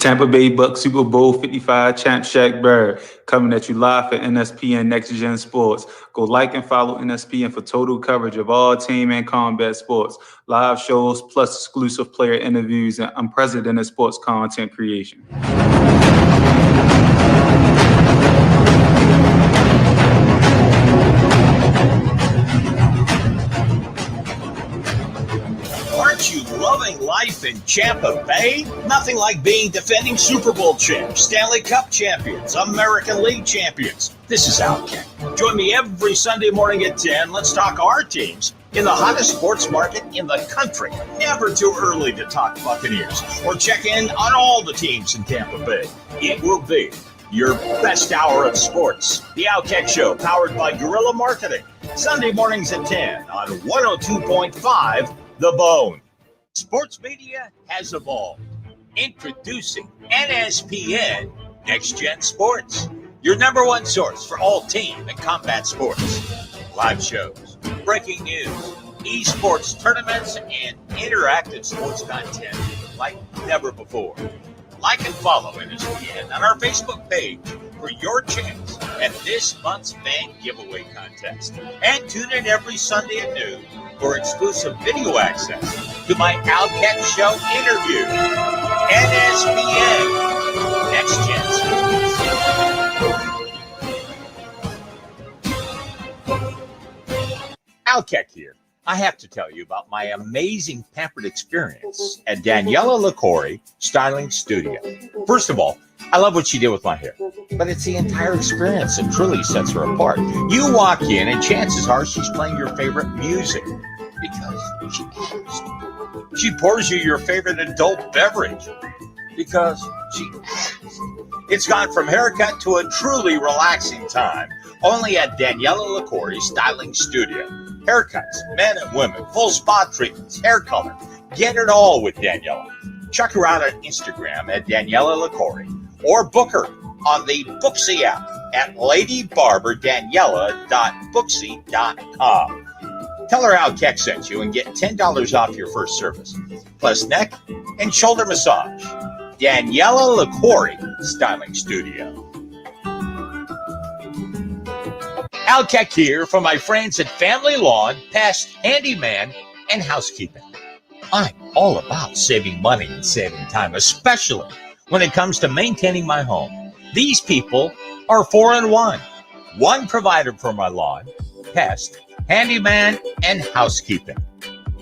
Tampa Bay Bucs Super Bowl 55 champ Shaq Barrett coming at you live for NSPN Next Gen Sports. Go like and follow NSPN for total coverage of all team and combat sports, live shows, plus exclusive player interviews and unprecedented sports content creation. Aren't you loving life in Tampa Bay? Nothing like being defending Super Bowl champs, Stanley Cup champions, American League champions. This is Outkick. Join me every Sunday morning at 10. Let's talk our teams in the hottest sports market in the country. Never too early to talk Buccaneers or check in on all the teams in Tampa Bay. It will be your best hour of sports. The Outkick Show, powered by Guerrilla Marketing. Sunday mornings at 10 on 102.5 The Bone. Sports media has evolved. Introducing NSPN Next Gen Sports, your number one source for all team and combat sports. Live shows, breaking news, esports tournaments, and interactive sports content like never before. Like and follow NSPN on our Facebook page for your chance at this month's fan giveaway contest. And tune in every Sunday at noon for exclusive video access to my Outkick Show interview. NSPN Next Gen Sports. Outkick here. I have to tell you about my amazing pampered experience at Daniela LaCorey Styling Studio. First of all, I love what she did with my hair, but it's the entire experience that truly sets her apart. You walk in and chances are she's playing your favorite music because she is. She pours you your favorite adult beverage because she is. It's gone from haircut to a truly relaxing time only at Daniela LaCorey Styling Studio. Haircuts, men and women, full spa treatments, hair color. Get it all with Daniela. Check her out on Instagram at Daniela LaCorey or book her on the Booksy app at ladybarberdaniela.booksy.com. Tell her how Keck sent you and get $10 off your first service, plus neck and shoulder massage. Daniela LaCorey Styling Studio. Outkick here from my friends at Family Lawn, Pest, Handyman, and Housekeeping. I'm all about saving money and saving time, especially when it comes to maintaining my home. These people are 4-in-1. One provider for my lawn, Pest, Handyman, and Housekeeping.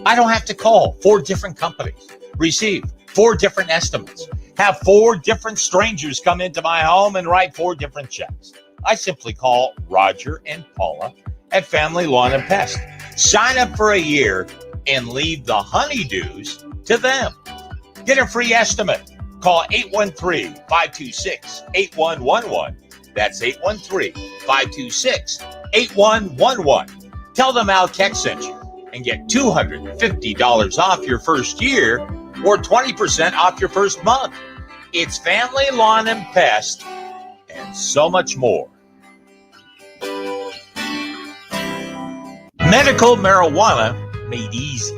I don't have to call 4 different companies, receive 4 different estimates, have 4 different strangers come into my home and write 4 different checks. I simply call Roger and Paula at Family Lawn and Pest. Sign up for a year and leave the honeydews to them. Get a free estimate. Call 813-526-8111. That's 813-526-8111. Tell them Al Keck sent you and get $250 off your first year or 20% off your first month. It's Family Lawn and Pest and so much more. Medical marijuana made easy.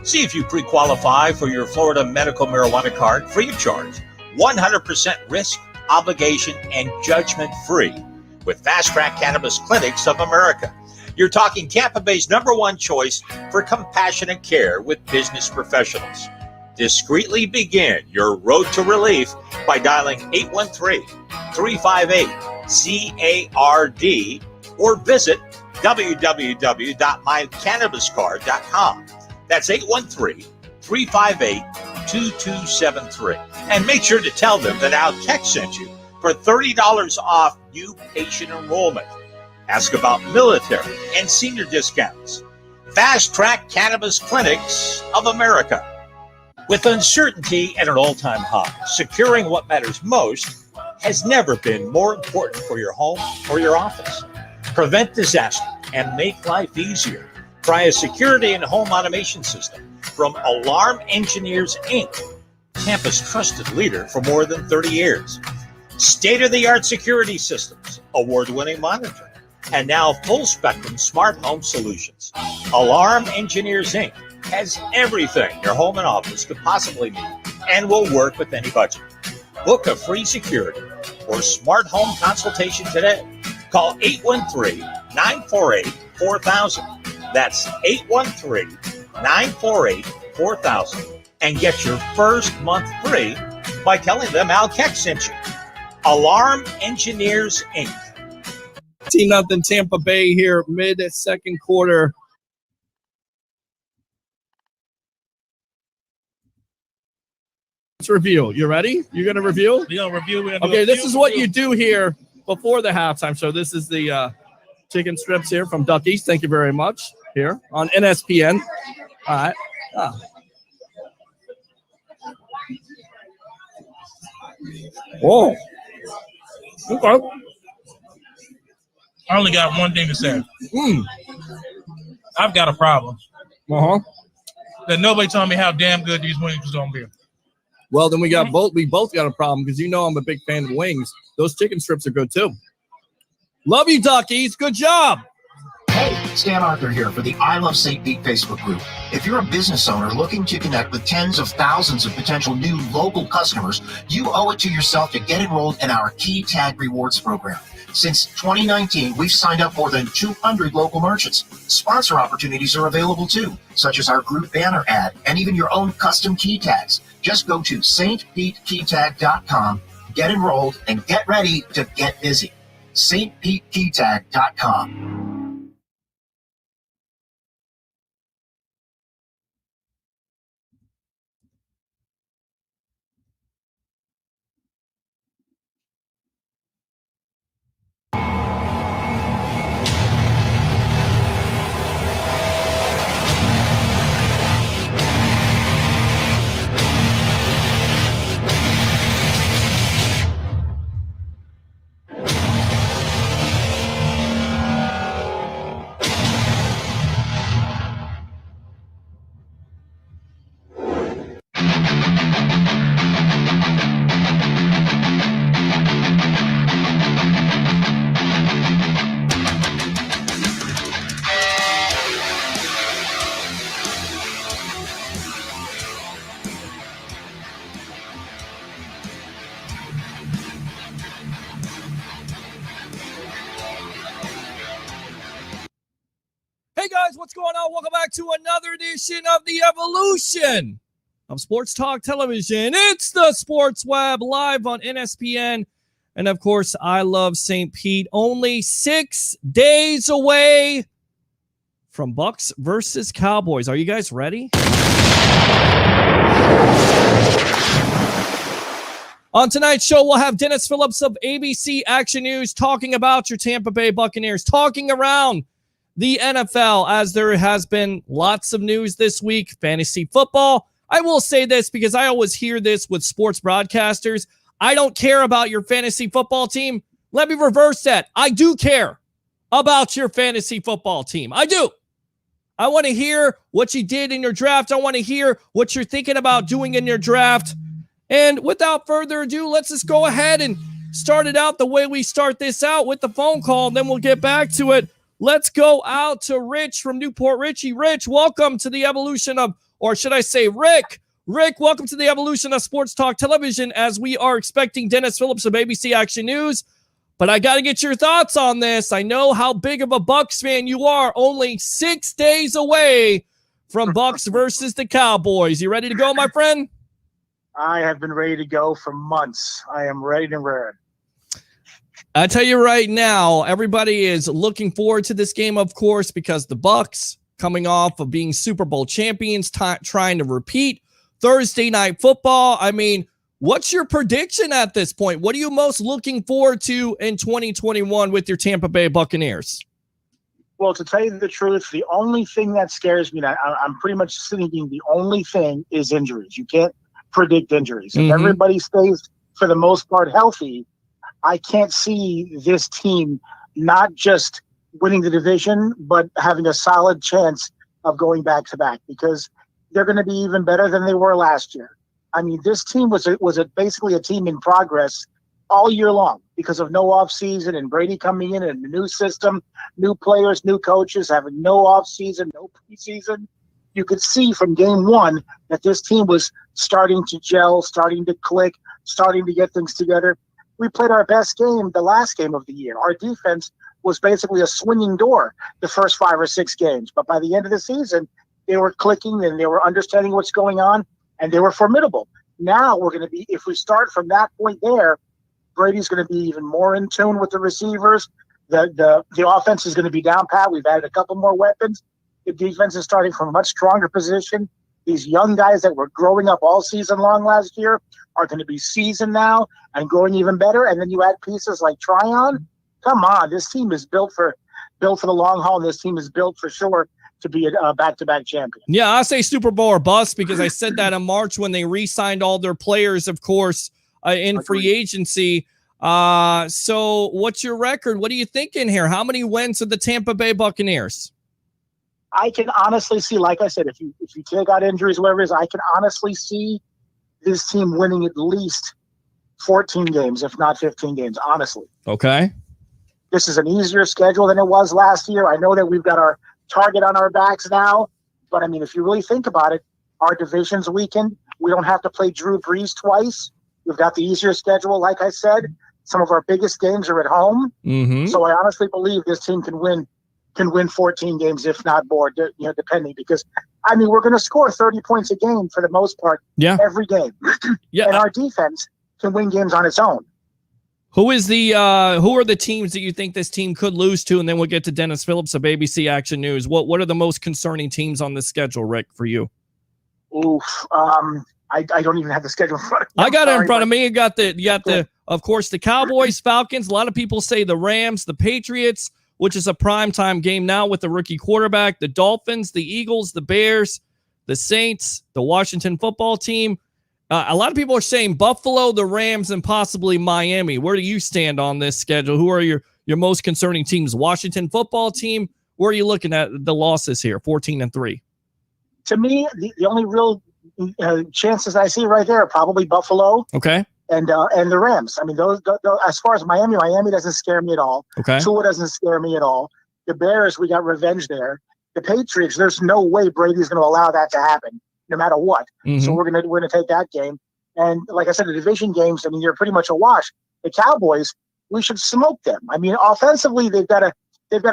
See if you pre-qualify for your Florida medical marijuana card free of charge, 100% risk, obligation, and judgment-free with Fast Track Cannabis Clinics of America. You're talking Tampa Bay's #1 choice for compassionate care with business professionals. Discreetly begin your road to relief by dialing 813-358-CARD or visit www.mycannabiscard.com. That's 813-358-2273. And make sure to tell them that Al Keck sent you for $30 off new patient enrollment. Ask about military and senior discounts. Fast Track Cannabis Clinics of America. With uncertainty at an all-time high, securing what matters most has never been more important for your home or your office. Prevent disaster and make life easier. Try a security and home automation system from Alarm Engineers, Inc., Tampa's trusted leader for more than 30 years. State-of-the-art security systems, award-winning monitoring, and now full-spectrum smart home solutions. Alarm Engineers, Inc. has everything your home and office could possibly need and will work with any budget. Book a free security or smart home consultation today. Call 813-948-4000. That's 813-948-4000. And get your first month free by telling them Al Keck sent you. Alarm Engineers, Inc. 18-0 Tampa Bay here, mid-second quarter. Let's review. You ready? You're going to review? We're going to review. Okay, this is what you do here before the halftime show. This is the chicken strips here from Duckies. Thank you very much. Here on NSPN. All right. Whoa. Okay. I only got one thing to say. I've got a problem. That nobody told me how damn good these wings was going to be. Well, then we both got a problem because you know I'm a big fan of wings. Those chicken strips are good too. Love you, Duckies. Good job. Hey, Stan Arthur here for the I Love St. Pete Facebook group. If you're a business owner looking to connect with tens of thousands of potential new local customers, you owe it to yourself to get enrolled in our Key Tag Rewards program. Since 2019, we've signed up more than 200 local merchants. Sponsor opportunities are available too, such as our group banner ad and even your own custom key tags. Just go to stpetekeytag.com, get enrolled, and get ready to get busy. stpetekeytag.com. Hey guys, what's going on? Welcome back to another edition of the Evolution of Sports Talk Television. It's the Sports Web live on NSPN. And of course, I Love St. Pete. Only 6 days away from Bucs versus Cowboys. Are you guys ready? On tonight's show, we'll have Denis Phillips of ABC Action News talking about your Tampa Bay Buccaneers, talking around the NFL, as there has been lots of news this week. Fantasy football. I will say this because I always hear this with sports broadcasters. I don't care about your fantasy football team. Let me reverse that. I do care about your fantasy football team. I do. I want to hear what you did in your draft. I want to hear what you're thinking about doing in your draft. And without further ado, let's just go ahead and start it out the way we start this out with the phone call, and then we'll get back to it. Let's go out to Rich from Newport Richie. Rich, welcome to the evolution of, or should I say Rick? Rick, welcome to the evolution of Sports Talk Television as we are expecting Denis Phillips of ABC Action News. But I got to get your thoughts on this. I know how big of a Bucs fan you are. Only 6 days away from Bucs versus the Cowboys. You ready to go, my friend? I have been ready to go for months. I am ready to run. I tell you right now, everybody is looking forward to this game, of course, because the Bucs, coming off of being Super Bowl champions, trying to repeat Thursday Night Football. I mean, what's your prediction at this point? What are you most looking forward to in 2021 with your Tampa Bay Buccaneers? Well, to tell you the truth, the only thing that scares me, and I'm pretty much thinking the only thing is injuries. You can't predict injuries. If everybody stays, for the most part, healthy, I can't see this team not just winning the division, but having a solid chance of going back-to-back, because they're going to be even better than they were last year. I mean, this team was basically a team in progress all year long because of no offseason and Brady coming in and a new system, new players, new coaches, having no offseason, no preseason. you could see from game one that this team was starting to gel, starting to click, starting to get things together. We played our best game the last game of the year. Our defense was basically a swinging door the first 5 or 6 games. But by the end of the season, they were clicking and they were understanding what's going on, and they were formidable. Now we're going to be, if we start from that point there, Brady's going to be even more in tune with the receivers. The offense is going to be down pat. We've added a couple more weapons. The defense is starting from a much stronger position. These young guys that were growing up all season long last year are going to be seasoned now and growing even better. And then you add pieces like Tryon. Come on, this team is built for the long haul. And this team is built for sure to be a back-to-back champion. Yeah, I say Super Bowl or bust because I said that in March when they re-signed all their players, of course, in free agency. So what's your record? What are you thinking here? How many wins are the Tampa Bay Buccaneers? I can honestly see, like I said, if you take out injuries, whatever it is, I can honestly see this team winning at least 14 games, if not 15 games, honestly. Okay. This is an easier schedule than it was last year. I know that we've got our target on our backs now, but I mean, if you really think about it, our division's weakened. We don't have to play Drew Brees twice. We've got the easier schedule, like I said. Some of our biggest games are at home. Mm-hmm. So I honestly believe this team can win 14 games, if not more, depending. Because, I mean, we're going to score 30 points a game for the most part every game. Yeah. And our defense can win games on its own. Who are the teams that you think this team could lose to? And then we'll get to Denis Phillips of ABC Action News. What are the most concerning teams on the schedule, Rick, for you? Oof. I don't even have the schedule in front of me. I got it in front of me. You got the of course, the Cowboys, Falcons. A lot of people say the Rams, the Patriots, which is a primetime game now with the rookie quarterback, the Dolphins, the Eagles, the Bears, the Saints, the Washington football team. A lot of people are saying Buffalo, the Rams, and possibly Miami. Where do you stand on this schedule? Who are your most concerning teams? Washington football team. Where are you looking at the losses here? 14-3. To me, the only real chances I see right there are probably Buffalo. Okay. And the Rams. I mean, those as far as Miami doesn't scare me at all. Okay. Tua doesn't scare me at all. The Bears, we got revenge there. The Patriots, there's no way Brady's going to allow that to happen, no matter what. Mm-hmm. So we're gonna take that game. And like I said, the division games, I mean, you're pretty much a wash. The Cowboys, we should smoke them. I mean, offensively, they've got a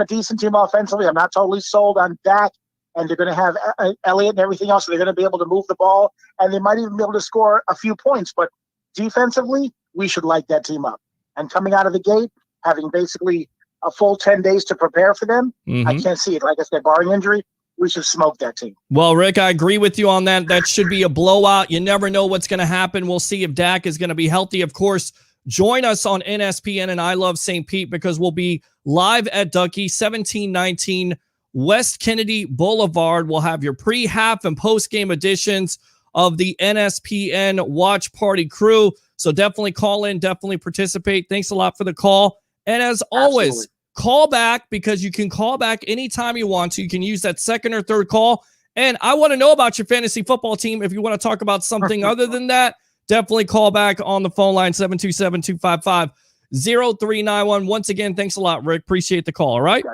decent team offensively. I'm not totally sold on Dak, and they're going to have Elliott and everything else. So they're going to be able to move the ball, and they might even be able to score a few points. But defensively, we should light that team up. And coming out of the gate, having basically a full 10 days to prepare for them, I can't see it. Like I said, barring injury, we should smoke that team. Well, Rick, I agree with you on that. That should be a blowout. You never know what's going to happen. We'll see if Dak is going to be healthy. Of course, join us on NSPN and I Love St. Pete because we'll be live at Ducky, 1719 West Kennedy Boulevard. We'll have your pre-half and post-game editions of the NSPN Watch Party crew. So definitely call in, definitely participate. Thanks a lot for the call. And as always, call back because you can call back anytime you want to. You can use that second or third call. And I want to know about your fantasy football team. If you want to talk about something other than that, definitely call back on the phone line, 727-255-0391. Once again, thanks a lot, Rick. Appreciate the call, all right?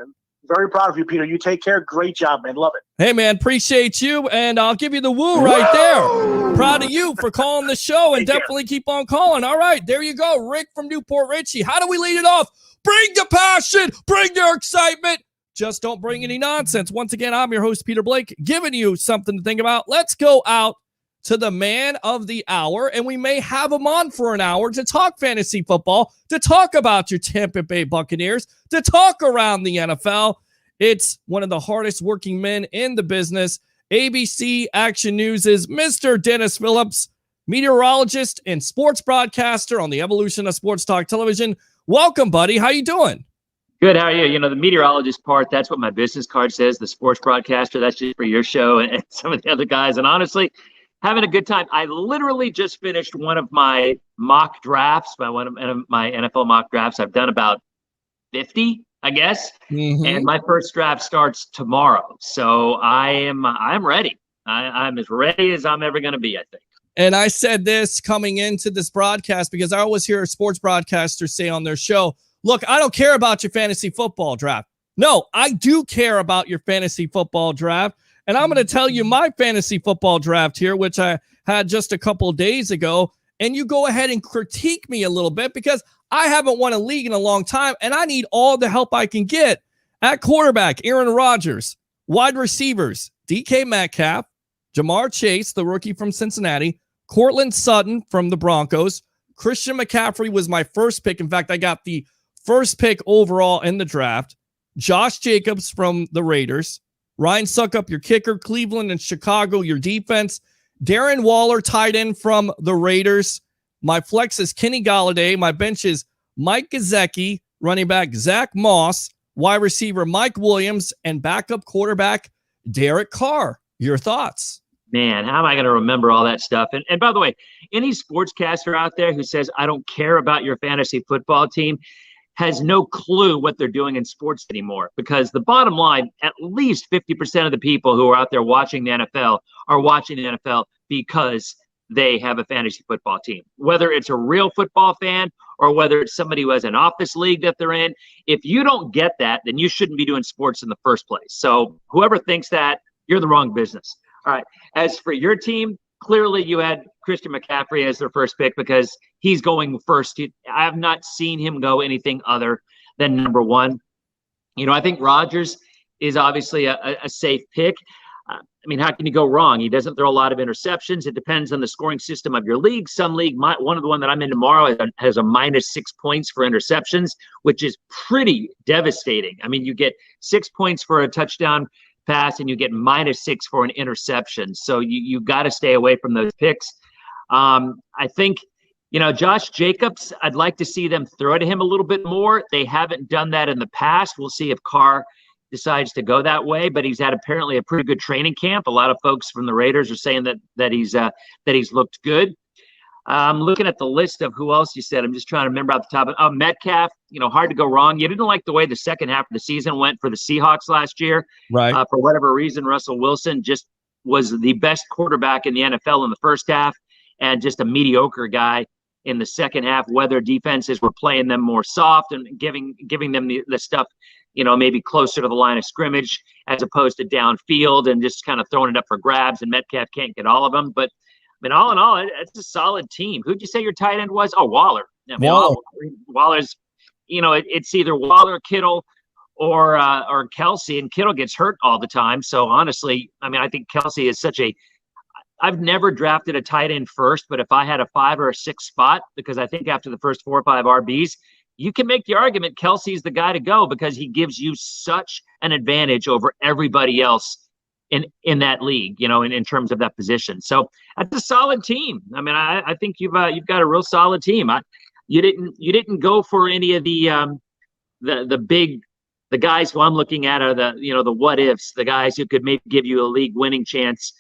Very proud of you, Peter. You take care. Great job, man. Love it. Hey, man, appreciate you, and I'll give you the woo right there. Proud of you for calling the show, and definitely keep on calling. All right, there you go. Rick from Newport Richie. How do we lead it off? Bring the passion. Bring your excitement. Just don't bring any nonsense. Once again, I'm your host, Peter Blake, giving you something to think about. Let's go out to the man of the hour, and we may have him on for an hour to talk fantasy football, to talk about your Tampa Bay Buccaneers, to talk around the NFL. It's one of the hardest working men in the business. ABC Action News is Mr. Denis Phillips, meteorologist and sports broadcaster on the evolution of sports talk television. Welcome, buddy. How you doing? Good. How are you? You know, the meteorologist part, that's what my business card says. The sports broadcaster, that's just for your show and some of the other guys. And honestly, having a good time. I literally just finished one of my mock drafts, one of my NFL mock drafts. I've done about 50, I guess. And my first draft starts tomorrow. So I'm ready. I'm as ready as I'm ever going to be, I think. And I said this coming into this broadcast because I always hear sports broadcasters say on their show, look, I don't care about your fantasy football draft. No, I do care about your fantasy football draft. And I'm going to tell you my fantasy football draft here, which I had just a couple of days ago. And you go ahead and critique me a little bit because I haven't won a league in a long time, and I need all the help I can get. At quarterback, Aaron Rodgers. Wide receivers, DK Metcalf, Jamar Chase, the rookie from Cincinnati, Cortland Sutton from the Broncos. Christian McCaffrey was my first pick. In fact, I got the first pick overall in the draft. Josh Jacobs from the Raiders. Ryan Suckup, your kicker. Cleveland and Chicago, your defense. Darren Waller, tight end from the Raiders. My flex is Kenny Golladay. My bench is Mike Gesicki, running back Zach Moss, wide receiver Mike Williams, and backup quarterback Derek Carr. Your thoughts? Man, how am I going to remember all that stuff? And by the way, any sportscaster out there who says, I don't care about your fantasy football team, has no clue what they're doing in sports anymore. Because the bottom line, at least 50% of the people who are out there watching the NFL are watching the NFL because they have a fantasy football team. Whether it's a real football fan or whether it's somebody who has an office league that they're in, if you don't get that, then you shouldn't be doing sports in the first place. So whoever thinks that, you're the wrong business. All right. As for your team, clearly you had Christian McCaffrey as their first pick because he's going first. I have not seen him go anything other than number one. You know, I think Rodgers is obviously a safe pick. I mean, how can you go wrong? He doesn't throw a lot of interceptions. It depends on the scoring system of your league. Some league, one of the one that I'm in tomorrow has a -6 points for interceptions, which is pretty devastating. I mean, you get 6 points for a touchdown pass and you get -6 for an interception. So you got to stay away from those picks. I think, you know, Josh Jacobs, I'd like to see them throw to him a little bit more. They haven't done that in the past. We'll see if Carr decides to go that way, but he's had apparently a pretty good training camp. A lot of folks from the Raiders are saying that he's looked good. I'm looking at the list of who else you said. I'm just trying to remember off the top of Metcalf. You know, hard to go wrong. You didn't like the way the second half of the season went for the Seahawks last year. Right. For whatever reason, Russell Wilson just was the best quarterback in the NFL in the first half and just a mediocre guy in the second half. Whether defenses were playing them more soft and giving them the stuff, you know, maybe closer to the line of scrimmage as opposed to downfield and just kind of throwing it up for grabs, and Metcalf can't get all of them. But I mean, all in all, it's a solid team. Who'd you say your tight end was? Oh, Waller. I mean, Waller's, you know, it's either Waller, Kittle, or Kelsey, and Kittle gets hurt all the time. So honestly, I mean, I think Kelsey is I've never drafted a tight end first, but if I had a 5 or a 6 spot, because I think after the first 4 or 5 RBs, you can make the argument Kelsey's the guy to go because he gives you such an advantage over everybody else in that league, you know, in terms of that position. So that's a solid team. I mean, I think you've got a real solid team. You didn't go for any of the guys who I'm looking at are the what ifs, the guys who could maybe give you a league winning chance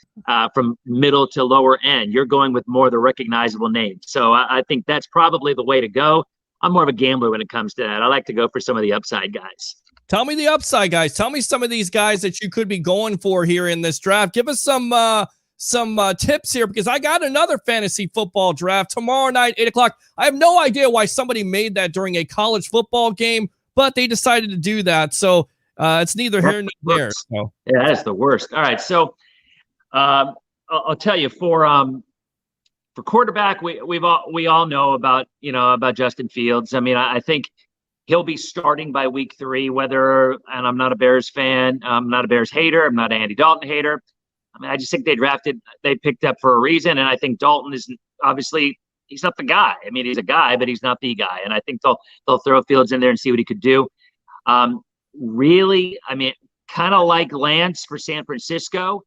from middle to lower end. You're going with more of the recognizable names. So I think that's probably the way to go. I'm more of a gambler when it comes to that. I like to go for some of the upside guys. Tell me the upside guys. Tell me some of these guys that you could be going for here in this draft. Give us some tips here because I got another fantasy football draft tomorrow night, 8:00. I have no idea why somebody made that during a college football game, but they decided to do that. So it's neither here nor there. So. Yeah, that's the worst. All right. So I'll tell you for quarterback, we all know about Justin Fields. I mean, I think he'll be starting by week 3, and I'm not a Bears fan. I'm not a Bears hater. I'm not an Andy Dalton hater. I mean, I just think they picked up for a reason. And I think Dalton is obviously, he's not the guy. I mean, he's a guy, but he's not the guy. And I think they'll throw Fields in there and see what he could do. Really, I mean, kind of like Lance for San Francisco.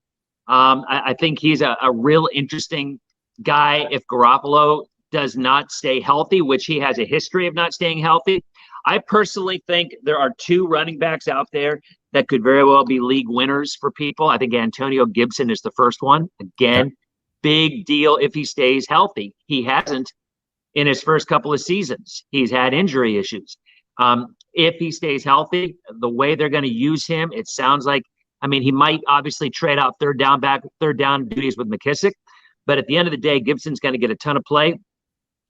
I think he's a real interesting guy if Garoppolo does not stay healthy, which he has a history of not staying healthy. I personally think there are 2 running backs out there that could very well be league winners for people. I think Antonio Gibson is the first one. Again, big deal if he stays healthy. He hasn't in his first couple of seasons. He's had injury issues. If he stays healthy, the way they're going to use him, it sounds like, I mean, he might obviously trade out third down duties with McKissick. But at the end of the day, Gibson's going to get a ton of play.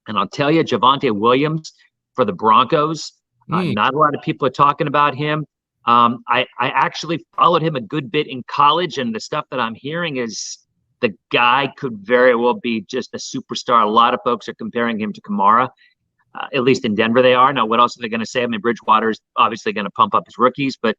And I'll tell you, Javonte Williams for the Broncos, not a lot of people are talking about him. I actually followed him a good bit in college, and the stuff that I'm hearing is the guy could very well be just a superstar. A lot of folks are comparing him to Kamara. At least in Denver they are. Now, what else are they going to say? I mean, Bridgewater's obviously going to pump up his rookies, but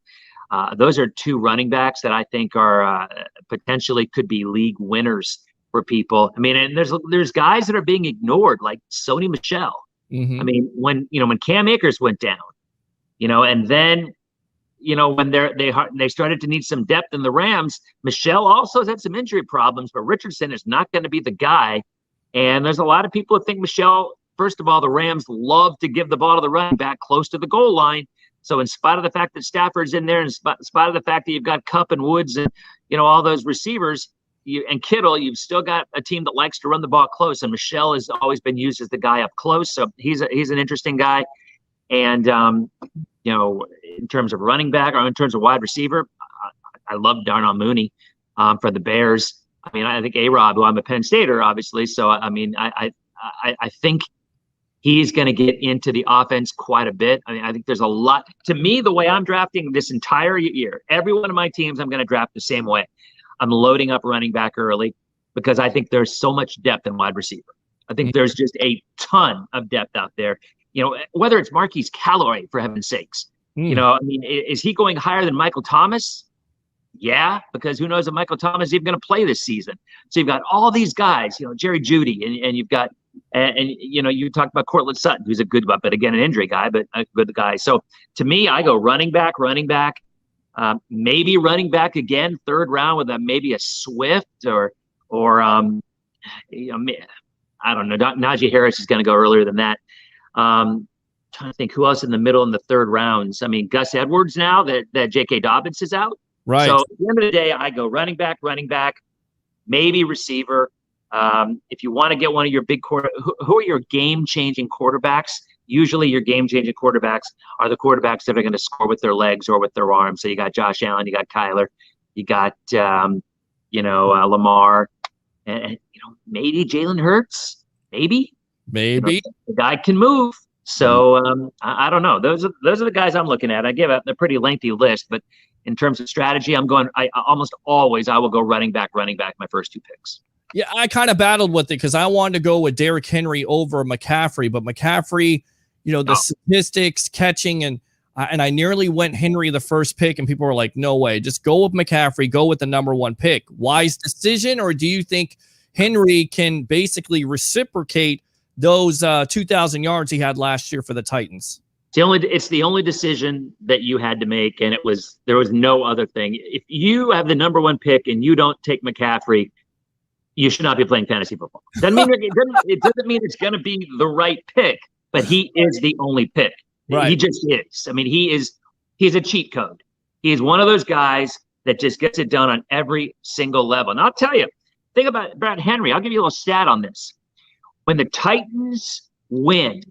those are two running backs that I think are potentially could be league winners for people. I mean, and there's guys that are being ignored, like Sony Michel. Mm-hmm. I mean, when Cam Akers went down, and then when they started to need some depth in the Rams, Michel also has had some injury problems, but Richardson is not going to be the guy. And there's a lot of people who think Michel. First of all, the Rams love to give the ball to the running back close to the goal line. So in spite of the fact that Stafford's in there, in spite of the fact that you've got Kupp and Woods and all those receivers, and Kittle, you've still got a team that likes to run the ball close. And Michel has always been used as the guy up close. So he's an interesting guy. And in terms of running back or in terms of wide receiver, I love Darnell Mooney for the Bears. I mean, I think A-Rob, who I'm a Penn Stater, obviously. So I mean, I think he's going to get into the offense quite a bit. I mean, I think there's a lot. To me, the way I'm drafting this entire year, every one of my teams I'm going to draft the same way. I'm loading up running back early because I think there's so much depth in wide receiver. I think there's just a ton of depth out there. Whether it's Marquise Callaway, for heaven's sakes. I mean, is he going higher than Michael Thomas? Yeah, because who knows if Michael Thomas is even going to play this season. So you've got all these guys, Jerry Jeudy, and you've got And you talked about Cortland Sutton, who's a good, but again, an injury guy, but a good guy. So to me, I go running back, maybe running back again, third round with maybe a Swift or I don't know. Najee Harris is going to go earlier than that. Trying to think who else in the middle in the third rounds. I mean, Gus Edwards now that J.K. Dobbins is out. Right. So at the end of the day, I go running back, maybe receiver. If you want to get one of your big who are your game-changing quarterbacks? Usually your game-changing quarterbacks are the quarterbacks that are going to score with their legs or with their arms. So you got Josh Allen, you got Kyler, you got, Lamar, and maybe Jalen Hurts, maybe. The guy can move. So I don't know. Those are the guys I'm looking at. I give a pretty lengthy list, but in terms of strategy, I almost always will go running back my first two picks. Yeah, I kind of battled with it because I wanted to go with Derrick Henry over McCaffrey, but McCaffrey, the statistics, catching, and I nearly went Henry the first pick, and people were like, no way, just go with McCaffrey, go with the number one pick. Wise decision, or do you think Henry can basically reciprocate those 2,000 yards he had last year for the Titans? It's the only decision that you had to make, and there was no other thing. If you have the number one pick and you don't take McCaffrey, you should not be playing fantasy football. It doesn't mean it's going to be the right pick, but he is the only pick. Right. He just is. I mean, he's a cheat code. He is one of those guys that just gets it done on every single level. And I'll tell you, think about Henry. I'll give you a little stat on this. When the Titans win,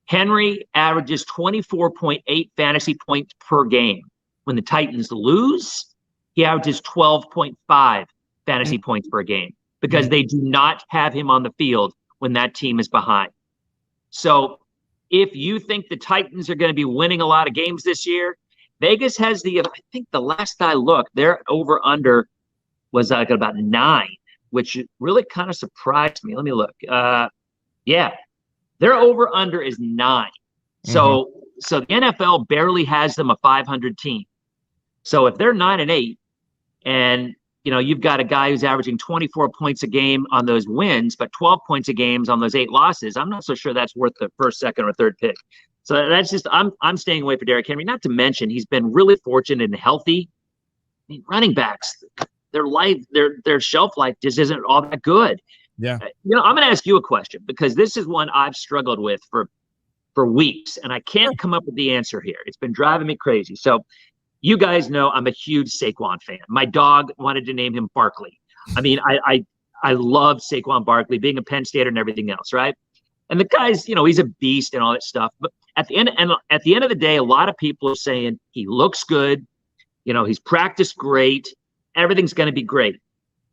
Henry averages 24.8 fantasy points per game. When the Titans lose, he averages 12.5 fantasy points per game because they do not have him on the field when that team is behind. So if you think the Titans are going to be winning a lot of games this year, Vegas has I think the last I looked, their over-under was like about 9, which really kind of surprised me. Let me look. Yeah, their over-under is 9. So the NFL barely has them a 500 team. So if they're 9-8 and you've got a guy who's averaging 24 points a game on those wins, but 12 points a game on those 8 losses, I'm not so sure that's worth the first, second, or third pick. So that's just I'm staying away for Derrick Henry. Not to mention he's been really fortunate and healthy. I mean, running backs, their shelf life just isn't all that good. Yeah. I'm going to ask you a question because this is one I've struggled with for weeks, and I can't come up with the answer here. It's been driving me crazy. So you guys know I'm a huge Saquon fan. My dog wanted to name him Barkley. I mean, I love Saquon Barkley, being a Penn Stater and everything else, right? And the guy's, he's a beast and all that stuff. But at the end of the day, a lot of people are saying he looks good. He's practiced great. Everything's going to be great.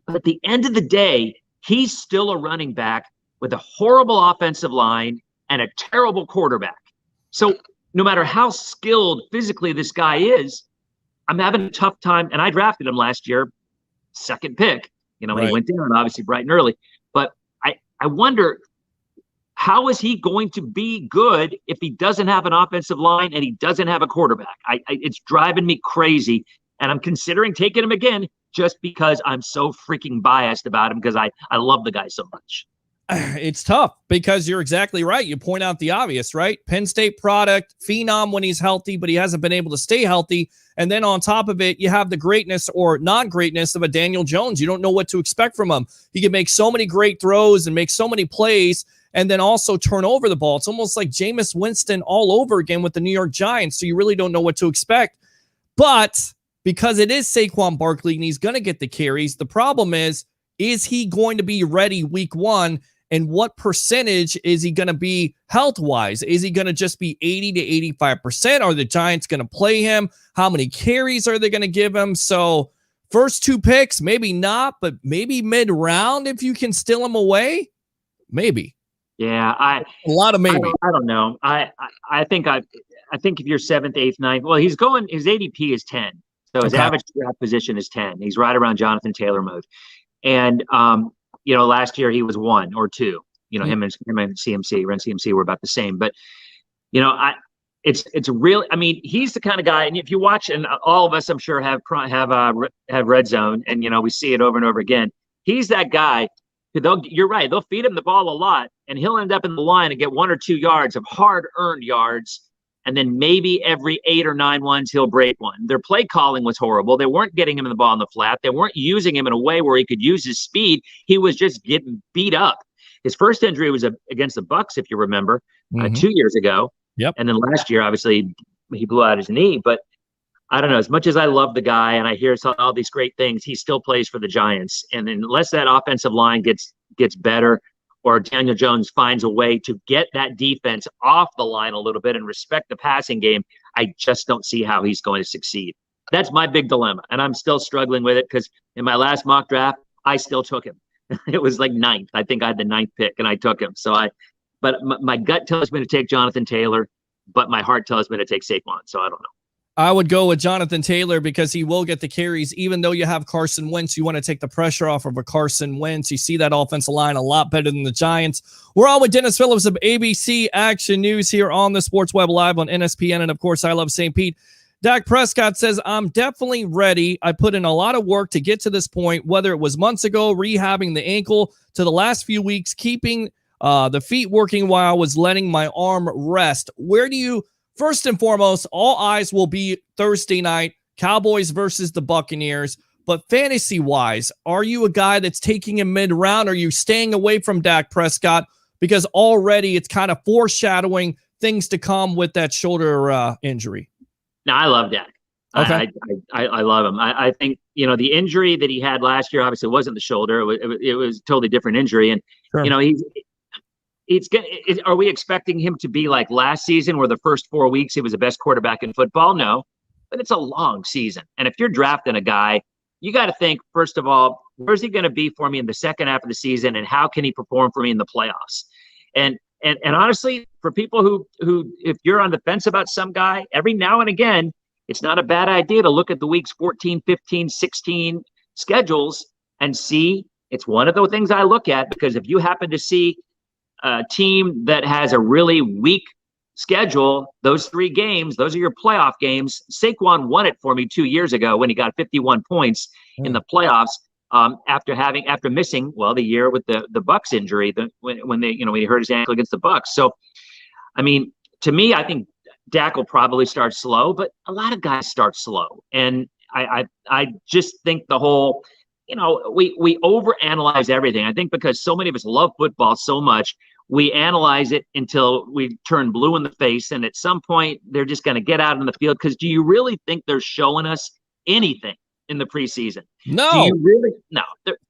But at the end of the day, he's still a running back with a horrible offensive line and a terrible quarterback. So no matter how skilled physically this guy is, I'm having a tough time. And I drafted him last year, second pick, when he went down, obviously bright and early. But I wonder, how is he going to be good if he doesn't have an offensive line and he doesn't have a quarterback? It's driving me crazy. And I'm considering taking him again just because I'm so freaking biased about him because I love the guy so much. It's tough because you're exactly right. You point out the obvious, right? Penn State product, phenom when he's healthy, but he hasn't been able to stay healthy. And then on top of it, you have the greatness or non-greatness of a Daniel Jones. You don't know what to expect from him. He can make so many great throws and make so many plays and then also turn over the ball. It's almost like Jameis Winston all over again with the New York Giants. So you really don't know what to expect. But because it is Saquon Barkley and he's going to get the carries, the problem is he going to be ready week 1? And what percentage is he going to be health-wise? Is he going to just be 80 to 85%? Are the Giants going to play him? How many carries are they going to give him? So first 2 picks, maybe not, but maybe mid-round if you can steal him away, maybe. Yeah, a lot of maybe. I don't know. I think if you're 7th, 8th, 9th, well, his ADP is 10, so his average draft position is 10. He's right around Jonathan Taylor mode, and last year he was 1 or 2. Him and CMC, Ren CMC were about the same. But it's really. I mean, he's the kind of guy. And if you watch, and all of us, I'm sure, have Red Zone, and we see it over and over again. He's that guy. You're right. They'll feed him the ball a lot, and he'll end up in the line and get 1 or 2 yards of hard-earned yards. And then maybe every 8 or 9 ones, he'll break one. Their play calling was horrible. They weren't getting him the ball in the flat. They weren't using him in a way where he could use his speed. He was just getting beat up. His first injury was against the Bucs, if you remember, 2 years ago. Yep. And then last year, obviously, he blew out his knee. But I don't know. As much as I love the guy and I hear all these great things, he still plays for the Giants. And unless that offensive line gets better, or Daniel Jones finds a way to get that defense off the line a little bit and respect the passing game, I just don't see how he's going to succeed. That's my big dilemma, and I'm still struggling with it because in my last mock draft, I still took him. It was like 9th. I think I had the 9th pick, and I took him. But my gut tells me to take Jonathan Taylor, but my heart tells me to take Saquon, so I don't know. I would go with Jonathan Taylor because he will get the carries. Even though you have Carson Wentz, you want to take the pressure off of a Carson Wentz. You see that offensive line a lot better than the Giants. We're on with Denis Phillips of ABC Action News here on the Sports Web Live on NSPN. And, of course, I Love St. Pete. Dak Prescott says, I'm definitely ready. I put in a lot of work to get to this point, whether it was months ago, rehabbing the ankle, to the last few weeks, keeping the feet working while I was letting my arm rest. First and foremost, all eyes will be Thursday night, Cowboys versus the Buccaneers. But fantasy-wise, are you a guy that's taking him mid-round? Are you staying away from Dak Prescott? Because already it's kind of foreshadowing things to come with that shoulder injury. No, I love Dak. Okay. I love him. I think, the injury that he had last year obviously wasn't the shoulder. It was a totally different injury. And, sure. Are we expecting him to be like last season where the first 4 weeks he was the best quarterback in football? No, but it's a long season. And if you're drafting a guy, you got to think, first of all, where's he going to be for me in the second half of the season, and how can he perform for me in the playoffs? And honestly, for people who if you're on the fence about some guy, every now and again, it's not a bad idea to look at the weeks 14, 15, 16 schedules and see. It's one of the things I look at, because if you happen to see a team that has a really weak schedule, those 3 games, those are your playoff games. Saquon won it for me 2 years ago when he got 51 points in the playoffs after missing the year with the Bucs injury when he hurt his ankle against the Bucs. So, I mean, to me, I think Dak will probably start slow, but a lot of guys start slow, and I just think the whole. We overanalyze everything. I think because so many of us love football so much, we analyze it until we turn blue in the face. And at some point, they're just going to get out in the field. Because do you really think they're showing us anything in the preseason? No. Do you really? No,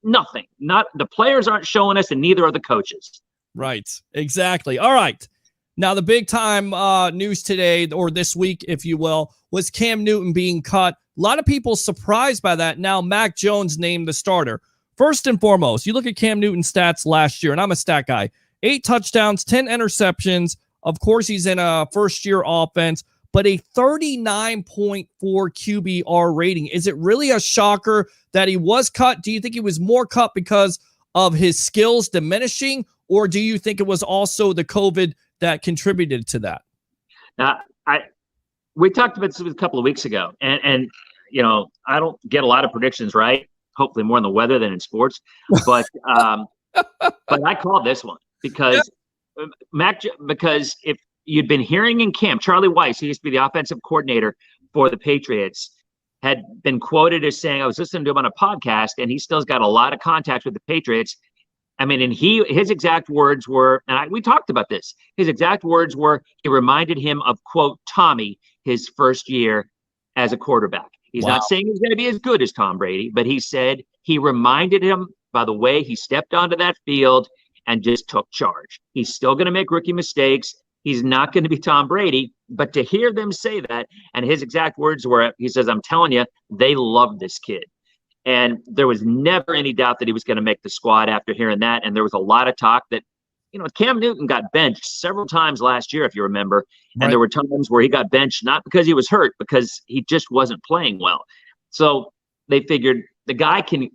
nothing. Not the players aren't showing us, and neither are the coaches. Right. Exactly. All right. Now, the big time news today, or this week, if you will, was Cam Newton being cut. A lot of people surprised by that. Now, Mac Jones named the starter. First and foremost, you look at Cam Newton's stats last year, and I'm a stat guy. 8 touchdowns, 10 interceptions, Of course, he's in a first-year offense, but a 39.4 QBR rating. Is it really a shocker that he was cut? Do you think he was more cut because of his skills diminishing, or do you think it was also the COVID that contributed to that? We talked about this a couple of weeks ago, and you know, I don't get a lot of predictions right. Hopefully, more in the weather than in sports, but I called this one because because if you'd been hearing in camp, Charlie Weiss, he used to be the offensive coordinator for the Patriots, had been quoted as saying, I was listening to him on a podcast, and he still's got a lot of contact with the Patriots. I mean, and his exact words were, and we talked about this, his exact words were, he reminded him of, quote, Tommy, his first year as a quarterback. He's not saying he's going to be as good as Tom Brady, but he said he reminded him by the way he stepped onto that field and just took charge. He's still going to make rookie mistakes. He's not going to be Tom Brady, but to hear them say that, and his exact words were, he says, I'm telling you, they love this kid. And there was never any doubt that he was going to make the squad after hearing that. And there was a lot of talk that, you know, Cam Newton got benched several times llast year, if you remember. And there were times where he got benched, not because he was hurt, because he just wasn't playing well. So they figured the guy can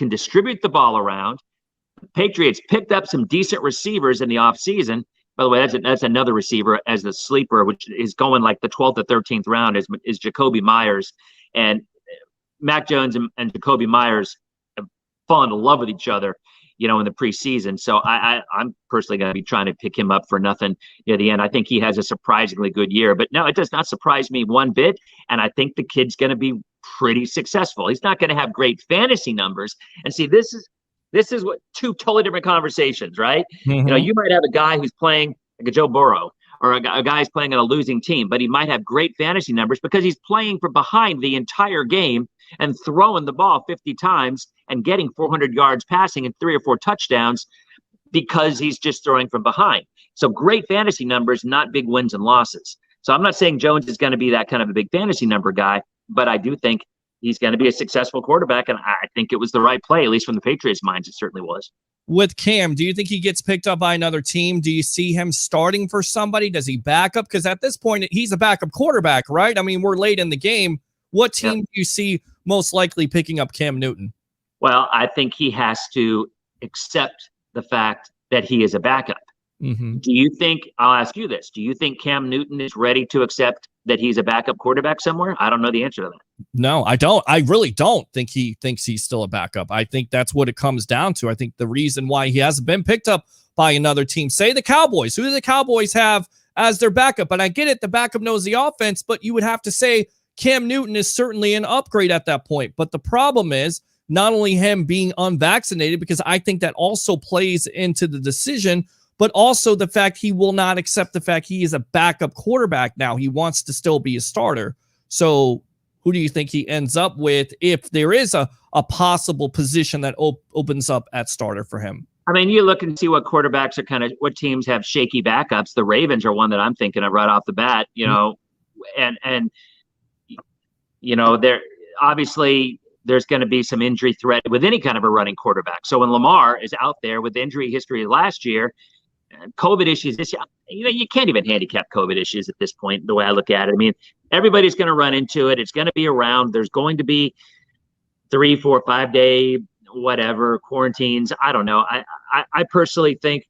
distribute the ball around. The Patriots picked up some decent receivers in the offseason. By the way, that's another receiver as the sleeper, which is going like the 12th or 13th round, is Jacoby Myers. And Mac Jones and Jacoby Myers have fallen in love with each other, you know, in the preseason. So I'm personally going to be trying to pick him up for nothing near the end. I think he has a surprisingly good year. But no, it does not surprise me one bit. And I think the kid's going to be pretty successful. He's not going to have great fantasy numbers. And see, this is what two totally different conversations, right? Mm-hmm. You know, you might have a guy who's playing like a Joe Burrow, or a guy's playing on a losing team, but he might have great fantasy numbers because he's playing from behind the entire game and throwing the ball 50 times and getting 400 yards passing and 3 or 4 touchdowns because he's just throwing from behind. So great fantasy numbers, not big wins and losses. So I'm not saying Jones is going to be that kind of a big fantasy number guy, but I do think he's going to be a successful quarterback, and I think it was the right play, at least from the Patriots' minds, it certainly was. With Cam, do you think he gets picked up by another team? Do you see him starting for somebody? Does he back up? Because at this point, he's a backup quarterback, right? I mean, we're late in the game. What team do you see most likely picking up Cam Newton? Well, I think he has to accept the fact that he is a backup. Mm-hmm. Do you think, I'll ask you this, do you think Cam Newton is ready to accept that he's a backup quarterback somewhere? I don't know the answer to that. No, I don't. I really don't think he thinks he's still a backup. I think that's what it comes down to. I think the reason why he hasn't been picked up by another team, say the Cowboys, who do the Cowboys have as their backup? And I get it, the backup knows the offense, but you would have to say Cam Newton is certainly an upgrade at that point. But the problem is not only him being unvaccinated, because I think that also plays into the decision, but also the fact he will not accept the fact he is a backup quarterback now. He wants to still be a starter. So who do you think he ends up with if there is a possible position that opens up at starter for him? I mean, you look and see what quarterbacks are what teams have shaky backups. The Ravens are one that I'm thinking of right off the bat, you know, and you know, obviously there's going to be some injury threat with any kind of a running quarterback. So when Lamar is out there with injury history last year, COVID issues this year, you know, you can't even handicap COVID issues at this point, the way I look at it. I mean, everybody's going to run into it. It's going to be around. There's going to be 3, 4, 5 day, whatever, quarantines. I don't know. I personally think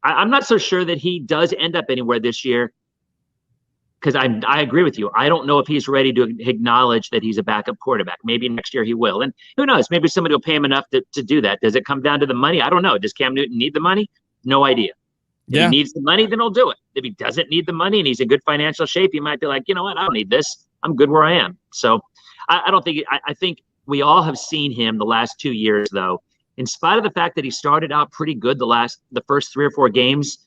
I'm not so sure that he does end up anywhere this year, because I agree with you. I don't know if he's ready to acknowledge that he's a backup quarterback. Maybe next year he will. And who knows? Maybe somebody will pay him enough to do that. Does it come down to the money? I don't know. Does Cam Newton need the money? No idea. If he needs the money, then he'll do it. If he doesn't need the money and he's in good financial shape, he might be like, you know what? I don't need this. I'm good where I am. So I don't think – I think we all have seen him the last 2 years, though, in spite of the fact that he started out pretty good the first 3 or 4 games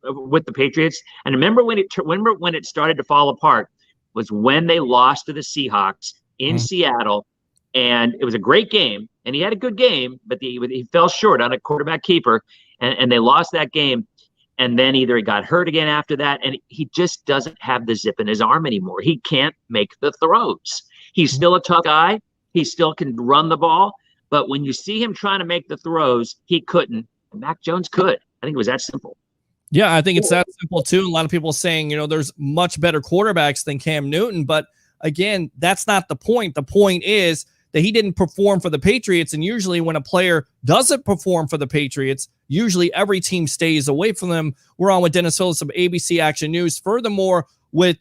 with the Patriots. And remember when it started to fall apart was when they lost to the Seahawks in Seattle. And it was a great game, and he had a good game, but he fell short on a quarterback keeper, and they lost that game. And then either he got hurt again after that, and he just doesn't have the zip in his arm anymore. He can't make the throws. He's still a tough guy. He still can run the ball. But when you see him trying to make the throws, he couldn't. And Mac Jones could. I think it was that simple. Yeah, I think it's that simple too. A lot of people saying, there's much better quarterbacks than Cam Newton, but again, that's not the point. The point is that he didn't perform for the Patriots, and usually when a player doesn't perform for the Patriots, usually every team stays away from them. We're on with Denis Phillips of ABC Action News. Furthermore, with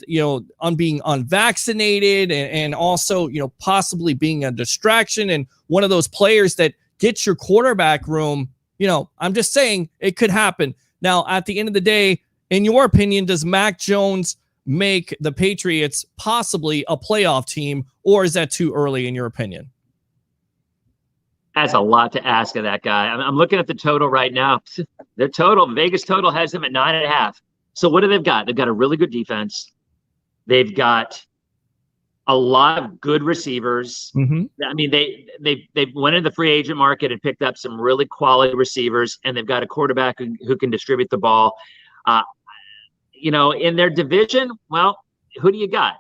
on being unvaccinated and also possibly being a distraction and one of those players that gets your quarterback room, I'm just saying it could happen. Now, at the end of the day, in your opinion, does Mac Jones make the Patriots possibly a playoff team, or is that too early in your opinion? That's a lot to ask of that guy. I'm looking at the total right now. Their total, Vegas total, has them at 9.5. So what do they've got? They've got a really good defense. They've got a lot of good receivers. Mm-hmm. I mean, they went into the free agent market and picked up some really quality receivers, and they've got a quarterback who can distribute the ball. In their division, well, who do you got?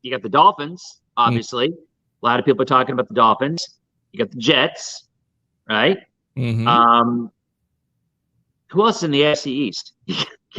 You got the Dolphins, obviously. A lot of people are talking about the Dolphins. You got the Jets, right? Mm-hmm. Who else in the AFC East?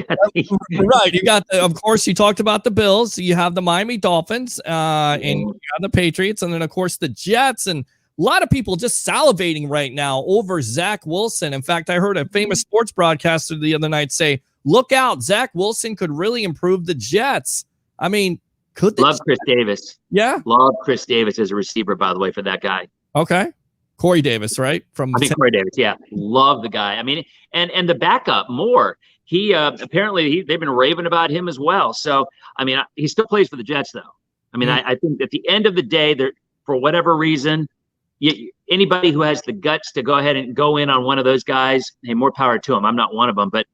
Right. You got, of course, you talked about the Bills. You have the Miami Dolphins, and you have the Patriots, and then, of course, the Jets. And a lot of people just salivating right now over Zach Wilson. In fact, I heard a famous sports broadcaster the other night say, look out, Zach Wilson could really improve the Jets. I mean, could they? Love Chris Davis. Yeah. Love Chris Davis as a receiver, by the way, for that guy. Okay. Corey Davis, right? Corey Davis, yeah. Love the guy. I mean, and the backup, Moore. He apparently they've been raving about him as well. So, I mean, he still plays for the Jets, though. I mean, I think at the end of the day, for whatever reason, anybody who has the guts to go ahead and go in on one of those guys, hey, more power to him. I'm not one of them, but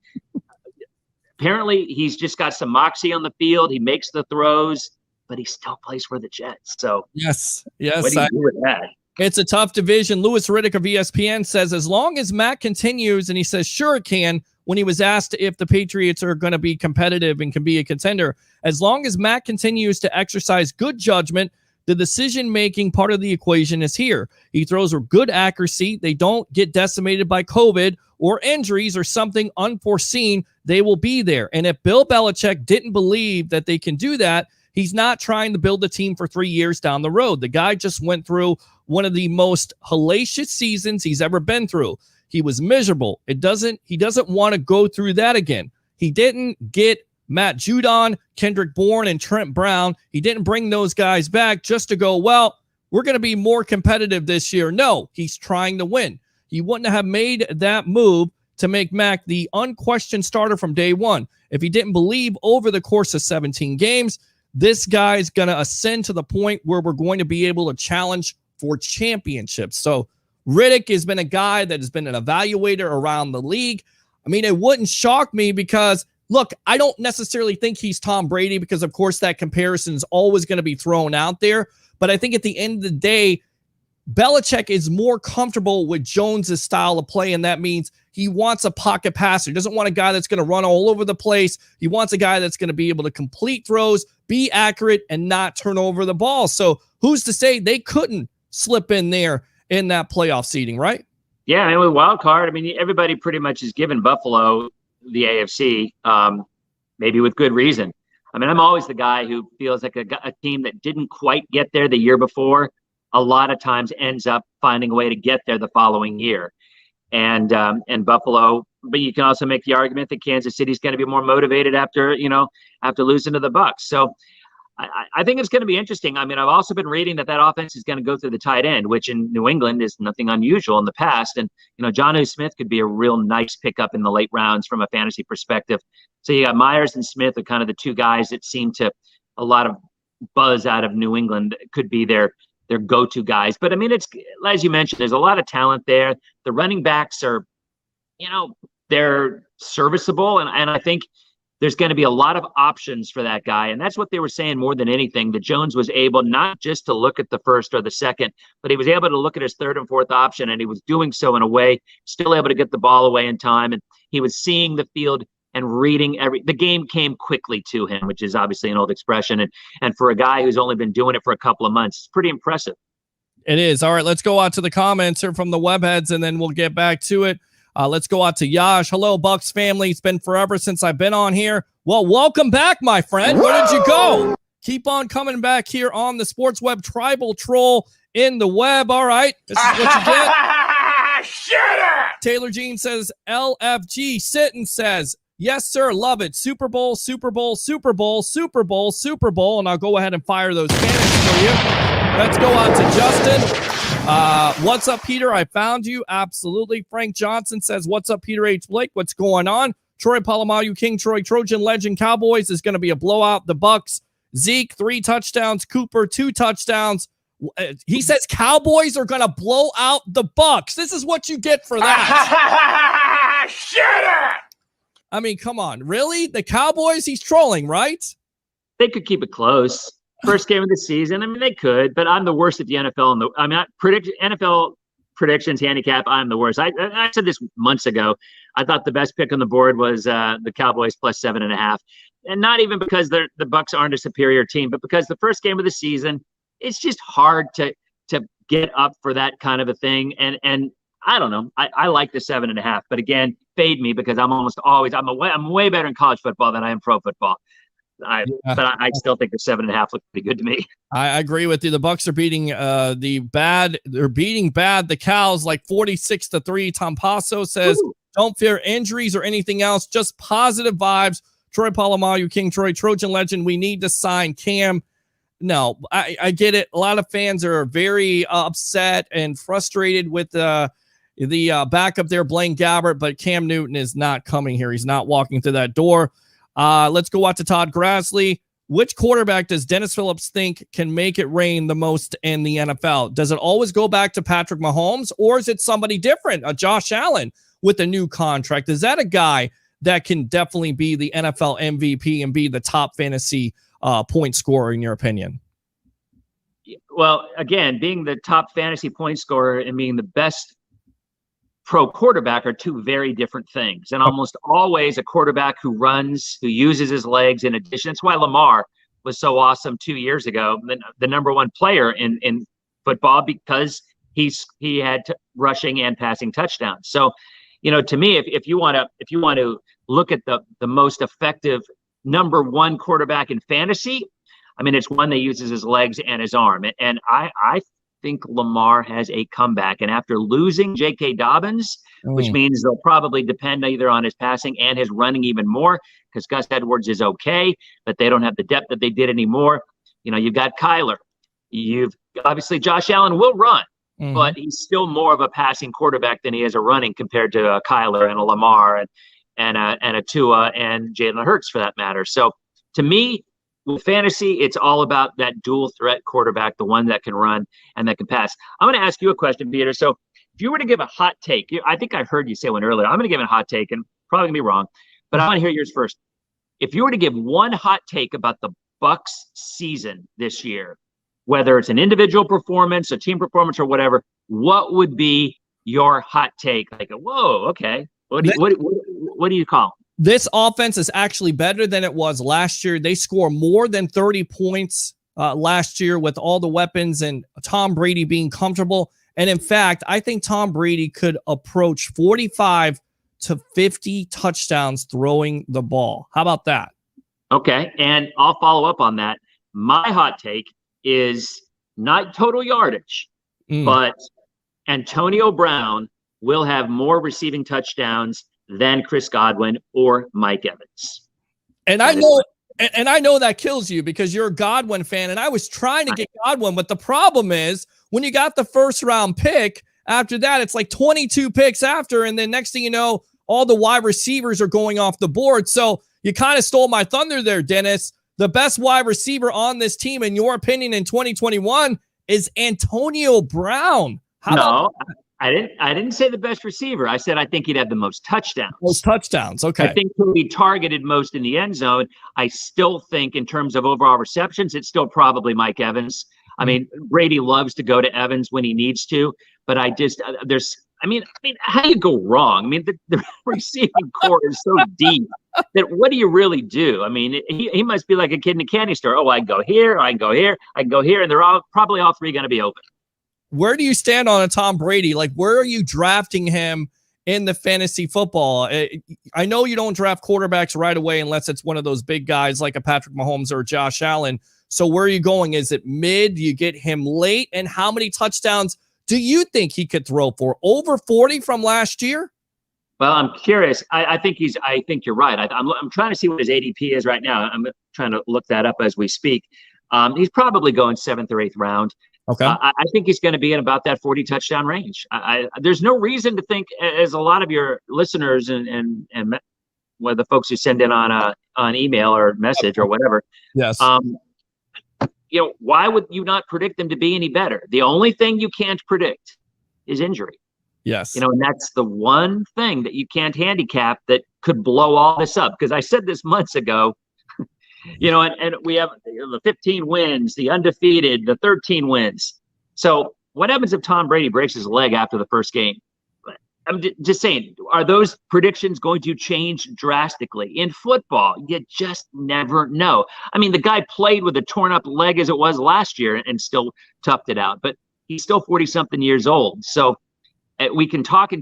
apparently he's just got some moxie on the field. He makes the throws, but he still plays for the Jets. So, yes, what do you do with that? It's a tough division. Louis Riddick of ESPN says, as long as Mac continues, and he says, sure it can, when he was asked if the Patriots are going to be competitive and can be a contender, as long as Mac continues to exercise good judgment, the decision-making part of the equation is here. He throws with good accuracy. They don't get decimated by COVID or injuries or something unforeseen. They will be there. And if Bill Belichick didn't believe that they can do that, he's not trying to build a team for 3 years down the road. The guy just went through one of the most hellacious seasons he's ever been through. He was miserable. He doesn't want to go through that again. He didn't get Matt Judon, Kendrick Bourne, and Trent Brown. He didn't bring those guys back just to go, well, we're going to be more competitive this year. No, he's trying to win. He wouldn't have made that move to make Mac the unquestioned starter from day one. If he didn't believe over the course of 17 games, this guy's going to ascend to the point where we're going to be able to challenge for championships. So Riddick has been a guy that has been an evaluator around the league. I mean, it wouldn't shock me because, look, I don't necessarily think he's Tom Brady because, of course, that comparison is always going to be thrown out there. But I think at the end of the day, Belichick is more comfortable with Jones's style of play, and that means he wants a pocket passer. He doesn't want a guy that's going to run all over the place. He wants a guy that's going to be able to complete throws, be accurate, and not turn over the ball. So who's to say they couldn't slip in there in that playoff seeding, right? Yeah, I mean, with wild card, I mean, everybody pretty much has given Buffalo the AFC, maybe with good reason. I mean, I'm always the guy who feels like a team that didn't quite get there the year before, a lot of times ends up finding a way to get there the following year. And Buffalo, but you can also make the argument that Kansas City's going to be more motivated after losing to the Bucs. So I think it's going to be interesting. I mean, I've also been reading that offense is going to go through the tight end, which in New England is nothing unusual in the past. And, Jonnu Smith could be a real nice pickup in the late rounds from a fantasy perspective. So you got Myers and Smith are kind of the two guys that seem to a lot of buzz out of New England could be their go-to guys. But I mean, it's, as you mentioned, there's a lot of talent there. The running backs are, they're serviceable. And I think there's going to be a lot of options for that guy. And that's what they were saying more than anything, that Jones was able not just to look at the first or the second, but he was able to look at his third and fourth option. And he was doing so in a way, still able to get the ball away in time. And he was seeing the field and reading the game came quickly to him, which is obviously an old expression. And for a guy who's only been doing it for a couple of months, it's pretty impressive. It is. All right, let's go out to the comments here from the webheads, and then we'll get back to it. Let's go out to Yash. Hello, Bucs family. It's been forever since I've been on here. Well, welcome back, my friend. Where did you go? Keep on coming back here on the Sports Web Tribal Troll in the web. All right, this is what you get. Shut up! Taylor Jean says, LFG. Sitton says, yes, sir. Love it. Super Bowl, Super Bowl, Super Bowl, Super Bowl, Super Bowl. And I'll go ahead and fire those cannons for you. Let's go out to Justin. What's up, Peter? I found you. Absolutely. Frank Johnson says, what's up, Peter H. Blake? What's going on? Troy Polamalu, King Troy, Trojan Legend, Cowboys is going to be a blowout. The Bucs, Zeke, 3 touchdowns. Cooper, 2 touchdowns. He says Cowboys are going to blow out the Bucs. This is what you get for that. Shut up! I mean, come on. Really? The Cowboys? He's trolling, right? They could keep it close. First game of the season. I mean, they could, but I'm the worst at the NFL. NFL predictions, handicap, I'm the worst. I said this months ago. I thought the best pick on the board was the Cowboys plus 7.5. And not even because the Bucs aren't a superior team, but because the first game of the season, it's just hard to get up for that kind of a thing. And I don't know. I like the 7.5, but again, fade me because I'm way better in college football than I am pro football. But I still think the 7.5 looks pretty good to me. I agree with you. The Bucs are beating the Cows like 46-3. Tom Paso says, don't fear injuries or anything else, just positive vibes. Troy Polamalu, King Troy, Trojan Legend. We need to sign Cam. No, I get it. A lot of fans are very upset and frustrated with the backup there, Blaine Gabbert, but Cam Newton is not coming here. He's not walking through that door. Let's go out to Todd Grassley. Which quarterback does Dennis Phillips think can make it rain the most in the NFL? Does it always go back to Patrick Mahomes, or is it somebody different, a Josh Allen with a new contract? Is that a guy that can definitely be the NFL MVP and be the top fantasy point scorer, in your opinion? Well, again, being the top fantasy point scorer and being the best pro quarterback are two very different things. And almost always a quarterback who runs, who uses his legs in addition. That's why Lamar was so awesome 2 years ago, the number one player in football, because he had rushing and passing touchdowns. So, to me, if you want to look at the most effective number one quarterback in fantasy, I mean, it's one that uses his legs and his arm. And I think Lamar has a comeback. And after losing J.K. Dobbins, which means they'll probably depend either on his passing and his running even more, because Gus Edwards is okay, but they don't have the depth that they did anymore. You've got Kyler. Obviously Josh Allen will run, but he's still more of a passing quarterback than he is a running compared to Kyler and a Lamar and a Tua and Jalen Hurts for that matter. So to me, with fantasy, it's all about that dual threat quarterback, the one that can run and that can pass. I'm going to ask you a question, Peter. So if you were to give a hot take, I think I heard you say one earlier. I'm going to give a hot take, and probably going to be wrong, but I want to hear yours first. If you were to give one hot take about the Bucs season this year, whether it's an individual performance, a team performance, or whatever, what would be your hot take? Like, whoa, okay. What do you call? This offense is actually better than it was last year. They score more than 30 points last year with all the weapons and Tom Brady being comfortable. And in fact, I think Tom Brady could approach 45 to 50 touchdowns throwing the ball. How about that? Okay. And I'll follow up on that. My hot take is not total yardage, but Antonio Brown will have more receiving touchdowns than Chris Godwin or Mike Evans. And I know that kills you because you're a Godwin fan, and I was trying to get Godwin, but the problem is when you got the first round pick, after that it's like 22 picks after, and then next thing you know, all the wide receivers are going off the board. So you kind of stole my thunder there, Dennis. The best wide receiver on this team, in your opinion, in 2021 is Antonio Brown. I didn't say the best receiver. I said I think he'd have the most touchdowns. Most touchdowns, okay. I think he'll be targeted most in the end zone. I still think in terms of overall receptions, it's still probably Mike Evans. I mean, Brady loves to go to Evans when he needs to, but how do you go wrong? I mean, the receiving core is so deep that what do you really do? I mean, he must be like a kid in a candy store. Oh, I can go here, I can go here, I can go here, and they're probably all three going to be open. Where do you stand on a Tom Brady? Like, where are you drafting him in the fantasy football. I know you don't draft quarterbacks right away unless it's one of those big guys like a Patrick Mahomes or Josh Allen. So where are you going? Is it mid? Do you get him late? And how many touchdowns do you think he could throw for? Over 40 from last year? Well, I'm curious. I think you're right. I'm trying to see what his ADP is right now. I'm trying to look that up as we speak. He's probably going 7th or 8th round. Okay. I think he's going to be in about that 40 touchdown range. There's no reason to think, as a lot of your listeners and well, the folks who send in on email or message or whatever. Yes. Why would you not predict them to be any better? The only thing you can't predict is injury. Yes. And that's the one thing that you can't handicap that could blow all this up. Because I said this months ago, and we have the 15 wins, the undefeated, the 13 wins. So what happens if Tom Brady breaks his leg after the first game? I'm just saying, are those predictions going to change drastically? In football, you just never know. I mean, the guy played with a torn up leg as it was last year and still toughed it out, but he's still 40-something years old. So we can talk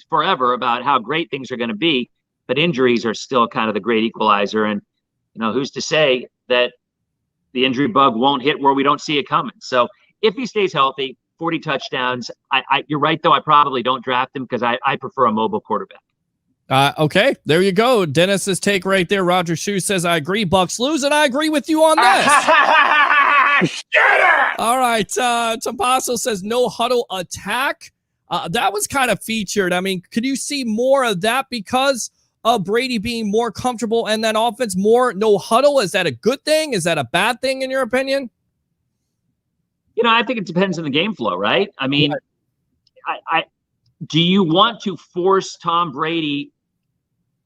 forever about how great things are going to be, but injuries are still kind of the great equalizer. And, who's to say that the injury bug won't hit where we don't see it coming? So if he stays healthy, 40 touchdowns. You're right, though. I probably don't draft him because I prefer a mobile quarterback. Okay, there you go. Dennis's take right there. Roger Shue says, I agree. Bucs lose, and I agree with you on this. All right. Tommaso says, no huddle attack. That was kind of featured. I mean, could you see more of that because of Brady being more comfortable and then offense more no huddle? Is that a good thing? Is that a bad thing in your opinion? I think it depends on the game flow, right? I mean, do you want to force Tom Brady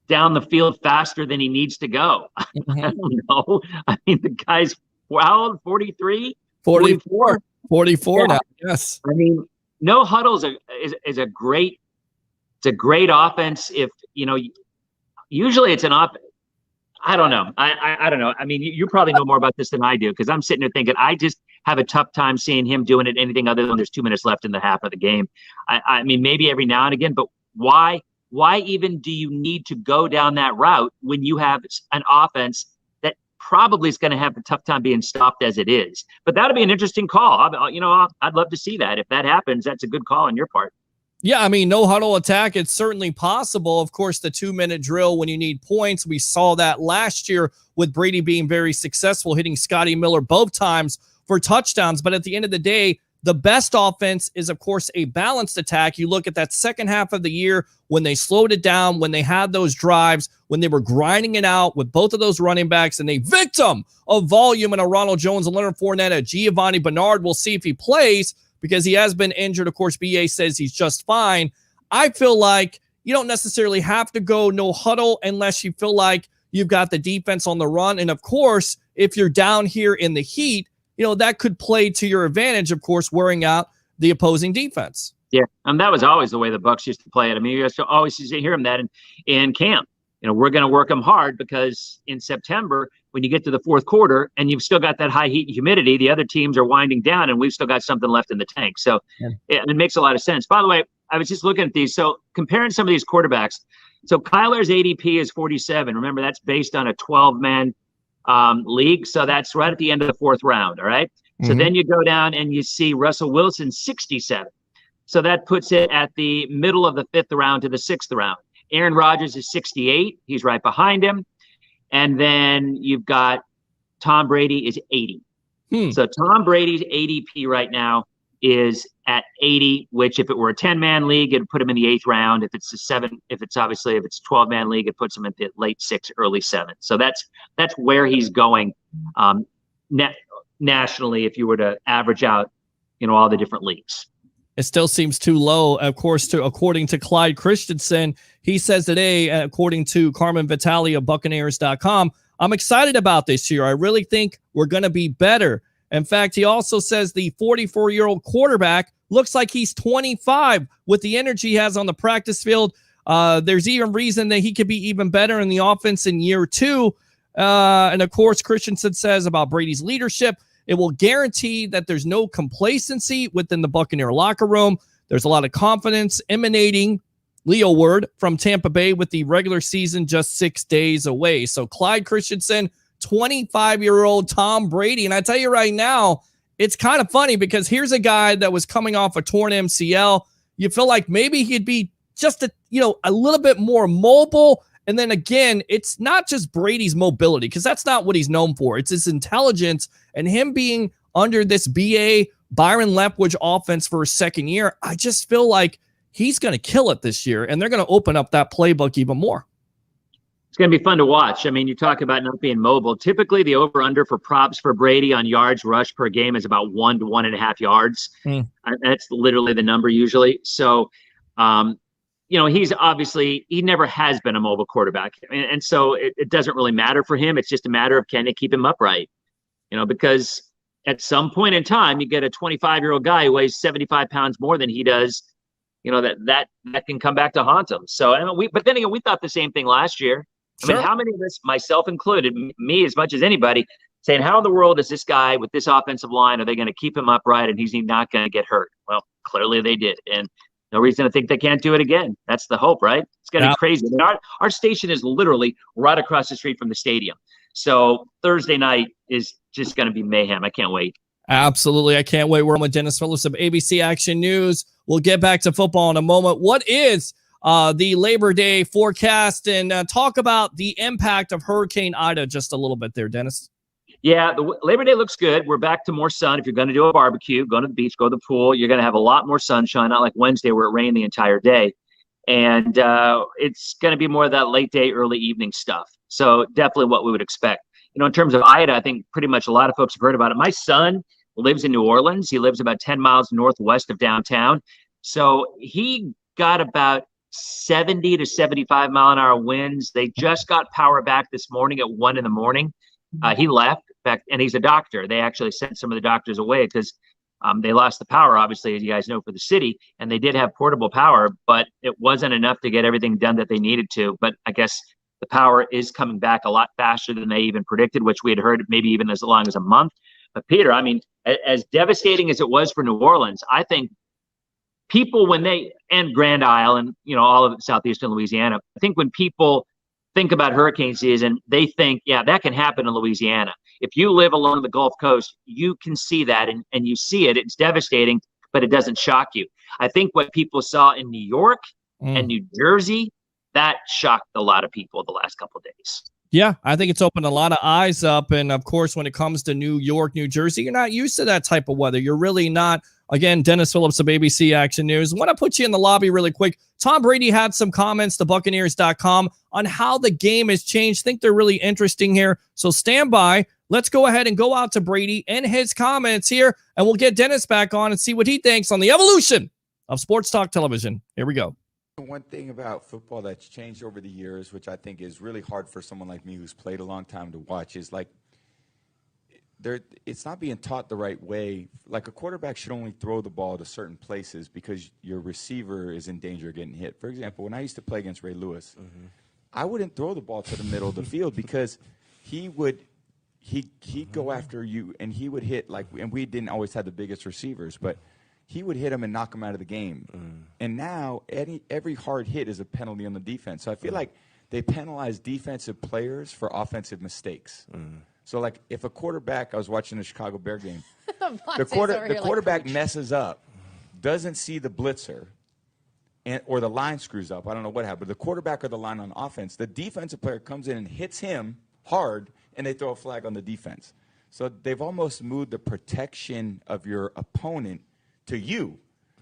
down the field faster than he needs to go? Mm-hmm. I don't know. I mean, the guy's, how old? 43? 44 yeah. now, yes. I mean, no huddles is a great offense. If, usually it's an offense. I don't know. I don't know. I mean, you probably know more about this than I do because I'm sitting there thinking I just have a tough time seeing him doing it anything other than there's 2 minutes left in the half of the game. I mean, maybe every now and again, but why even do you need to go down that route when you have an offense that probably is going to have a tough time being stopped as it is? But that'll be an interesting call. I'd love to see that. If that happens, that's a good call on your part. Yeah, I mean, no huddle attack, it's certainly possible. Of course, the 2-minute drill when you need points, we saw that last year with Brady being very successful, hitting Scotty Miller both times for touchdowns. But at the end of the day, the best offense is, of course, a balanced attack. You look at that second half of the year when they slowed it down, when they had those drives, when they were grinding it out with both of those running backs, and a victim of volume in a Ronald Jones and Leonard Fournette, a Giovanni Bernard. We'll see if he plays, because he has been injured. Of course, BA says he's just fine. I feel like you don't necessarily have to go no huddle unless you feel like you've got the defense on the run. And of course, if you're down here in the heat, that could play to your advantage, of course, wearing out the opposing defense. Yeah, that was always the way the Bucs used to play it. I mean, you used to always hear them that in camp. We're going to work them hard because in September, when you get to the fourth quarter and you've still got that high heat and humidity, the other teams are winding down and we've still got something left in the tank. So it makes a lot of sense. By the way, I was just looking at these. So comparing some of these quarterbacks. So Kyler's ADP is 47. Remember, that's based on a 12-man league. So that's right at the end of the fourth round. All right. So then you go down and you see Russell Wilson 67. So that puts it at the middle of the fifth round to the sixth round. Aaron Rodgers is 68. He's right behind him. And then you've got Tom Brady is 80. So Tom Brady's ADP right now is at 80, which if it were a 10-man league, it'd put him in the 8th round. If it's a 12-man league, it puts him in the late 6th, early 7th. So that's where he's going nationally if you were to average out, all the different leagues. It still seems too low, of course, according to Clyde Christensen. He says today, according to Carmen Vitale of Buccaneers.com, I'm excited about this year. I really think we're going to be better. In fact, he also says the 44-year-old quarterback looks like he's 25 with the energy he has on the practice field. There's even reason that he could be even better in the offense in year 2. And, of course, Christensen says about Brady's leadership, it will guarantee that there's no complacency within the Buccaneer locker room. There's a lot of confidence emanating, Leo word from Tampa Bay with the regular season just 6 days away. So Clyde Christensen, 25-year-old Tom Brady. And I tell you right now, it's kind of funny because here's a guy that was coming off a torn MCL. You feel like maybe he'd be just a little bit more mobile. And then again, it's not just Brady's mobility, because that's not what he's known for. It's his intelligence and him being under this BA Byron Leftwich offense for a second year. I just feel like he's going to kill it this year, and they're going to open up that playbook even more. It's going to be fun to watch. I mean, you talk about not being mobile. Typically, the over-under for props for Brady on yards rushed per game is about 1 to 1.5 yards. That's literally the number usually. So, he's obviously, he never has been a mobile quarterback. And so it doesn't really matter for him. It's just a matter of, can they keep him upright? Because at some point in time, you get a 25-year-old guy who weighs 75 pounds more than he does, that can come back to haunt him. So, but then again, we thought the same thing last year. Sure. I mean, how many of us, myself included, me as much as anybody, saying, how in the world is this guy with this offensive line, are they going to keep him upright and he's not going to get hurt? Well, clearly they did. And no reason to think they can't do it again. That's the hope, right? It's going to be crazy. I mean, our station is literally right across the street from the stadium. So Thursday night is just going to be mayhem. I can't wait. Absolutely. I can't wait. We're with Denis Phillips of ABC Action News. We'll get back to football in a moment. What is the Labor Day forecast, and talk about the impact of Hurricane Ida just a little bit there, Denis? Yeah, the Labor Day looks good. We're back to more sun. If you're going to do a barbecue, go to the beach, go to the pool, you're going to have a lot more sunshine, not like Wednesday where it rained the entire day. And it's going to be more of that late day, early evening stuff. So definitely what we would expect. In terms of Ida, I think pretty much a lot of folks have heard about it. My son lives in New Orleans. He lives about 10 miles northwest of downtown. So he got about 70 to 75 mile an hour winds. They just got power back this morning at 1 a.m. He left, in fact, and he's a doctor. They actually sent some of the doctors away because they lost the power, obviously, as you guys know, for the city. And they did have portable power, but it wasn't enough to get everything done that they needed to. But I guess the power is coming back a lot faster than they even predicted, which we had heard maybe even as long as a month. But Peter, I mean, as devastating as it was for New Orleans, I think people and Grand Isle and, all of southeastern Louisiana, I think when people think about hurricane season, they think, yeah, that can happen in Louisiana. If you live along the Gulf Coast, you can see that and you see it. It's devastating, but it doesn't shock you. I think what people saw in New York and New Jersey, that shocked a lot of people the last couple of days. Yeah, I think it's opened a lot of eyes up. And of course, when it comes to New York, New Jersey, you're not used to that type of weather. You're really not. Again, Denis Phillips of ABC Action News. I want to put you in the lobby really quick. Tom Brady had some comments to Buccaneers.com on how the game has changed. Think they're really interesting here. So stand by. Let's go ahead and go out to Brady and his comments here, and we'll get Denis back on and see what he thinks on the evolution of sports talk television. Here we go. One thing about football that's changed over the years, which I think is really hard for someone like me who's played a long time to watch, is like it's not being taught the right way. Like a quarterback should only throw the ball to certain places because your receiver is in danger of getting hit. For example, when I used to play against Ray Lewis, I wouldn't throw the ball to the middle of the field because he'd go after you and he would hit and we didn't always have the biggest receivers, but he would hit him and knock him out of the game. And now every hard hit is a penalty on the defense. So I feel like they penalize defensive players for offensive mistakes. So, like, if a quarterback, I was watching the Chicago Bear game, the quarterback messes up, doesn't see the blitzer, or the line screws up. I don't know what happened. The quarterback or the line on offense, the defensive player comes in and hits him hard, and they throw a flag on the defense. So they've almost moved the protection of your opponent to you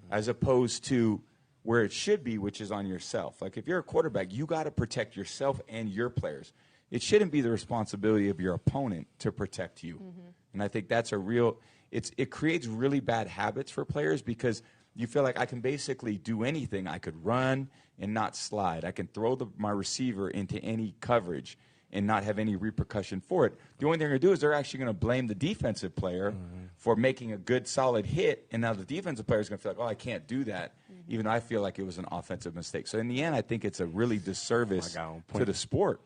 as opposed to where it should be, which is on yourself. Like, if you're a quarterback, you got to protect yourself and your players. It shouldn't be the responsibility of your opponent to protect you. And I think that's it creates really bad habits for players because you feel like I can basically do anything. I could run and not slide. I can throw my receiver into any coverage and not have any repercussion for it. The only thing they're going to do is they're actually going to blame the defensive player for making a good, solid hit, and now the defensive player is going to feel like, oh, I can't do that, even though I feel like it was an offensive mistake. So in the end, I think it's a really disservice to the sport.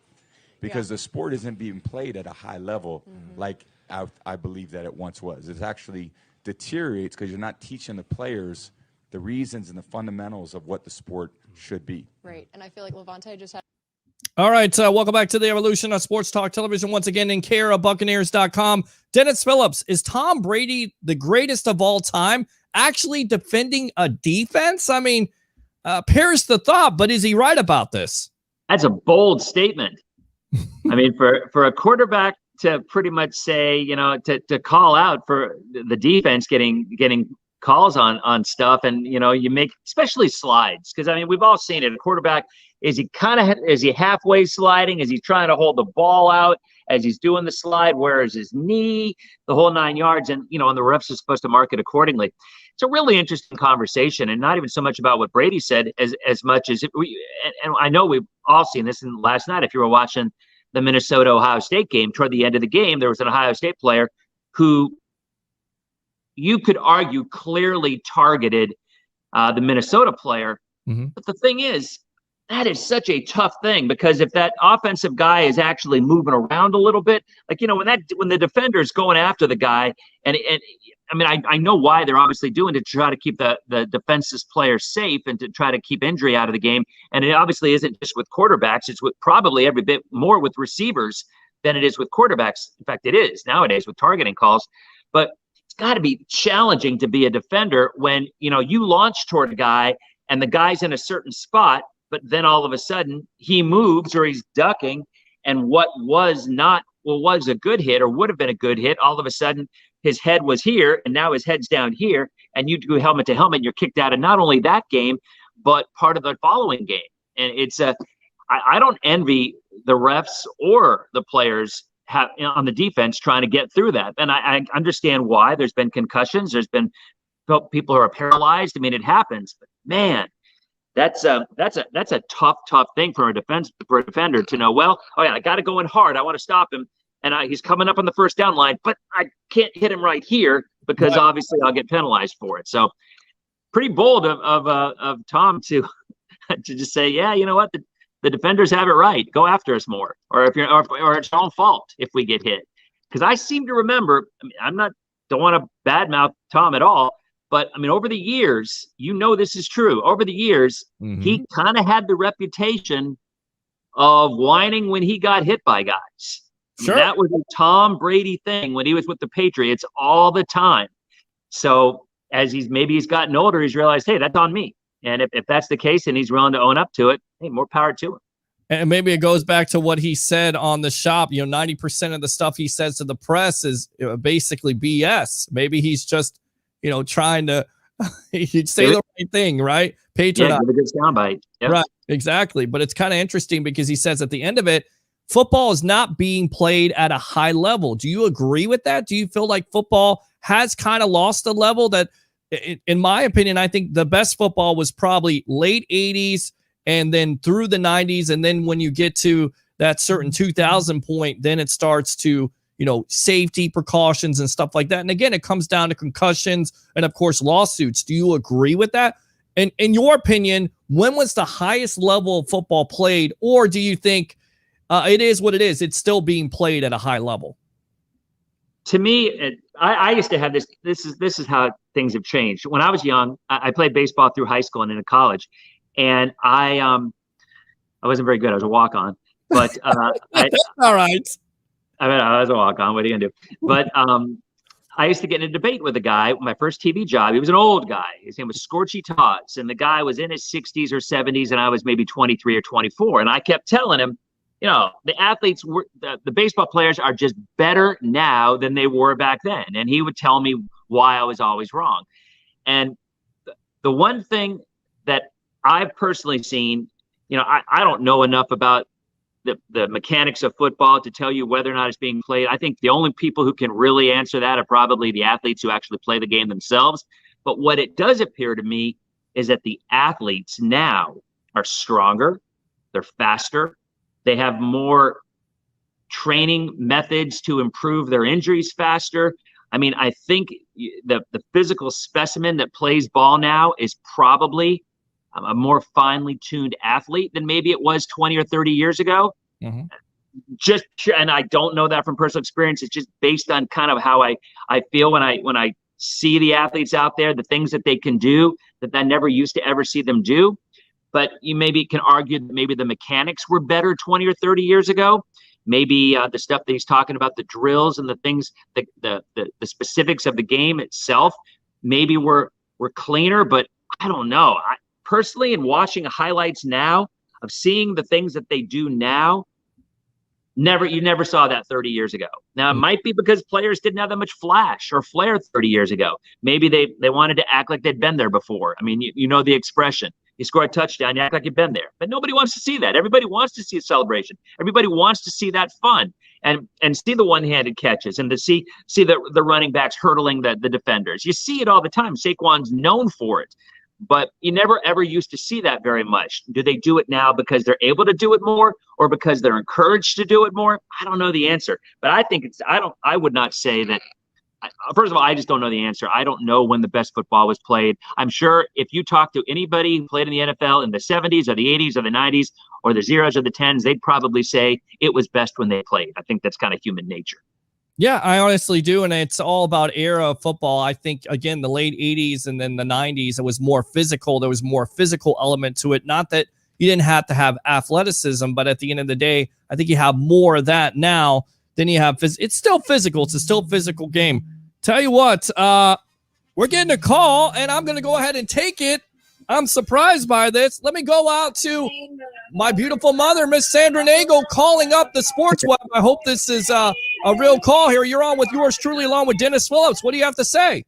Because the sport isn't being played at a high level like I believe that it once was. It actually deteriorates because you're not teaching the players the reasons and the fundamentals of what the sport should be. Right. And I feel like Javonte just had. All right, welcome back to the Evolution of Sports Talk Television. Once again, in care of Buccaneers.com. Denis Phillips, is Tom Brady the greatest of all time actually defending a defense? I mean, perish the thought, but is he right about this? That's a bold statement. I mean, for a quarterback to pretty much say, to call out for the defense getting calls on stuff, and you make especially slides, because I mean we've all seen it. A quarterback, is he halfway sliding? Is he trying to hold the ball out as he's doing the slide? Where is his knee? The whole 9 yards, and and the refs are supposed to mark it accordingly. It's a really interesting conversation, and not even so much about what Brady said as much as and I know we've all seen this. And last night, if you were watching the Minnesota-Ohio State game, toward the end of the game, there was an Ohio State player who you could argue clearly targeted the Minnesota player. Mm-hmm. But the thing is, that is such a tough thing, because if that offensive guy is actually moving around a little bit, like, when the defender is going after the guy, and I mean, I know why they're obviously doing it, to try to keep the defenseless players safe and to try to keep injury out of the game. And it obviously isn't just with quarterbacks. It's with probably every bit more with receivers than it is with quarterbacks. In fact, it is nowadays with targeting calls. But it's got to be challenging to be a defender when, you launch toward a guy and the guy's in a certain spot, but then all of a sudden he moves or he's ducking, and what was a good hit or would have been a good hit, all of a sudden his head was here and now his head's down here, and you do helmet to helmet and you're kicked out of not only that game, but part of the following game. And it's I don't envy the refs or the players on the defense trying to get through that. And I understand why. There's been concussions. There's been people who are paralyzed. I mean, it happens. But man, that's a tough thing for a defender to know. Well, oh yeah, I got to go in hard. I want to stop him, and he's coming up on the first down line, but I can't hit him right here because obviously I'll get penalized for it. So, pretty bold of Tom to just say, yeah, you know what, the defenders have it right. Go after us more, or if you're or it's your own fault if we get hit. Because I seem to remember, I mean, don't want to badmouth Tom at all. But, I mean, over the years, this is true. Over the years, mm-hmm. he kind of had the reputation of whining when he got hit by guys. Sure. I mean, that was a Tom Brady thing when he was with the Patriots all the time. So as he's gotten older, he's realized, hey, that's on me. And if that's the case and he's willing to own up to it, hey, more power to him. And maybe it goes back to what he said on the shop. 90% of the stuff he says to the press is basically BS. Maybe he's just trying to he'd say the right thing, right? Patriot. Yeah, give a good soundbite. Yep. Right, exactly. But it's kind of interesting because he says at the end of it, football is not being played at a high level. Do you agree with that? Do you feel like football has kind of lost the level that, in my opinion, I think the best football was probably late 80s and then through the 90s. And then when you get to that certain 2000 point, then it starts to safety precautions and stuff like that. And again, it comes down to concussions and, of course, lawsuits. Do you agree with that? And in your opinion, when was the highest level of football played? Or do you think it is what it is? It's still being played at a high level. To me, I used to have this. This is how things have changed. When I was young, I played baseball through high school and into college. And I wasn't very good. I was a walk-on. But all right. I was a walk-on. What are you going to do? But I used to get in a debate with a guy, my first TV job. He was an old guy. His name was Scorchy Tots. And the guy was in his 60s or 70s, and I was maybe 23 or 24. And I kept telling him, the athletes, the baseball players are just better now than they were back then. And he would tell me why I was always wrong. And the one thing that I've personally seen, I don't know enough about the mechanics of football to tell you whether or not it's being played. I think the only people who can really answer that are probably the athletes who actually play the game themselves. But what it does appear to me is that the athletes now are stronger, they're faster, they have more training methods to improve their injuries faster. I mean, I think the physical specimen that plays ball now is probably a more finely tuned athlete than maybe it was 20 or 30 years ago. Mm-hmm. And I don't know that from personal experience. It's just based on kind of how I feel when I see the athletes out there, the things that they can do that I never used to ever see them do. but you maybe can argue that maybe the mechanics were better 20 or 30 years ago. Maybe the stuff that he's talking about, the drills and the things, the specifics of the game itself, maybe were cleaner. But I don't know. Personally, in watching highlights now of seeing the things that they do now, you never saw that 30 years ago. Now, it might be because players didn't have that much flash or flair 30 years ago. Maybe they wanted to act like they'd been there before. I mean, you know the expression. You score a touchdown, you act like you've been there. But nobody wants to see that. Everybody wants to see a celebration. Everybody wants to see that fun and see the one-handed catches and to see the running backs hurdling the defenders. You see it all the time. Saquon's known for it. But you never, ever used to see that very much. Do they do it now because they're able to do it more or because they're encouraged to do it more? I don't know the answer. But I think I would not say that. First of all, I just don't know the answer. I don't know when the best football was played. I'm sure if you talk to anybody who played in the NFL in the 70s or the 80s or the 90s or the zeros or the 10s, they'd probably say it was best when they played. I think that's kind of human nature. Yeah, I honestly do. And it's all about era of football. I think, again, the late 80s and then the 90s, it was more physical. There was more physical element to it. Not that you didn't have to have athleticism, but at the end of the day, I think you have more of that now than you have. It's still physical. It's a still physical game. Tell you what, we're getting a call, and I'm going to go ahead and take it. I'm surprised by this. Let me go out to my beautiful mother, Miss Sandra Nagel, calling up the Sports Web. I hope this is a real call here. You're on with yours truly, along with Denis Phillips. What do you have to say?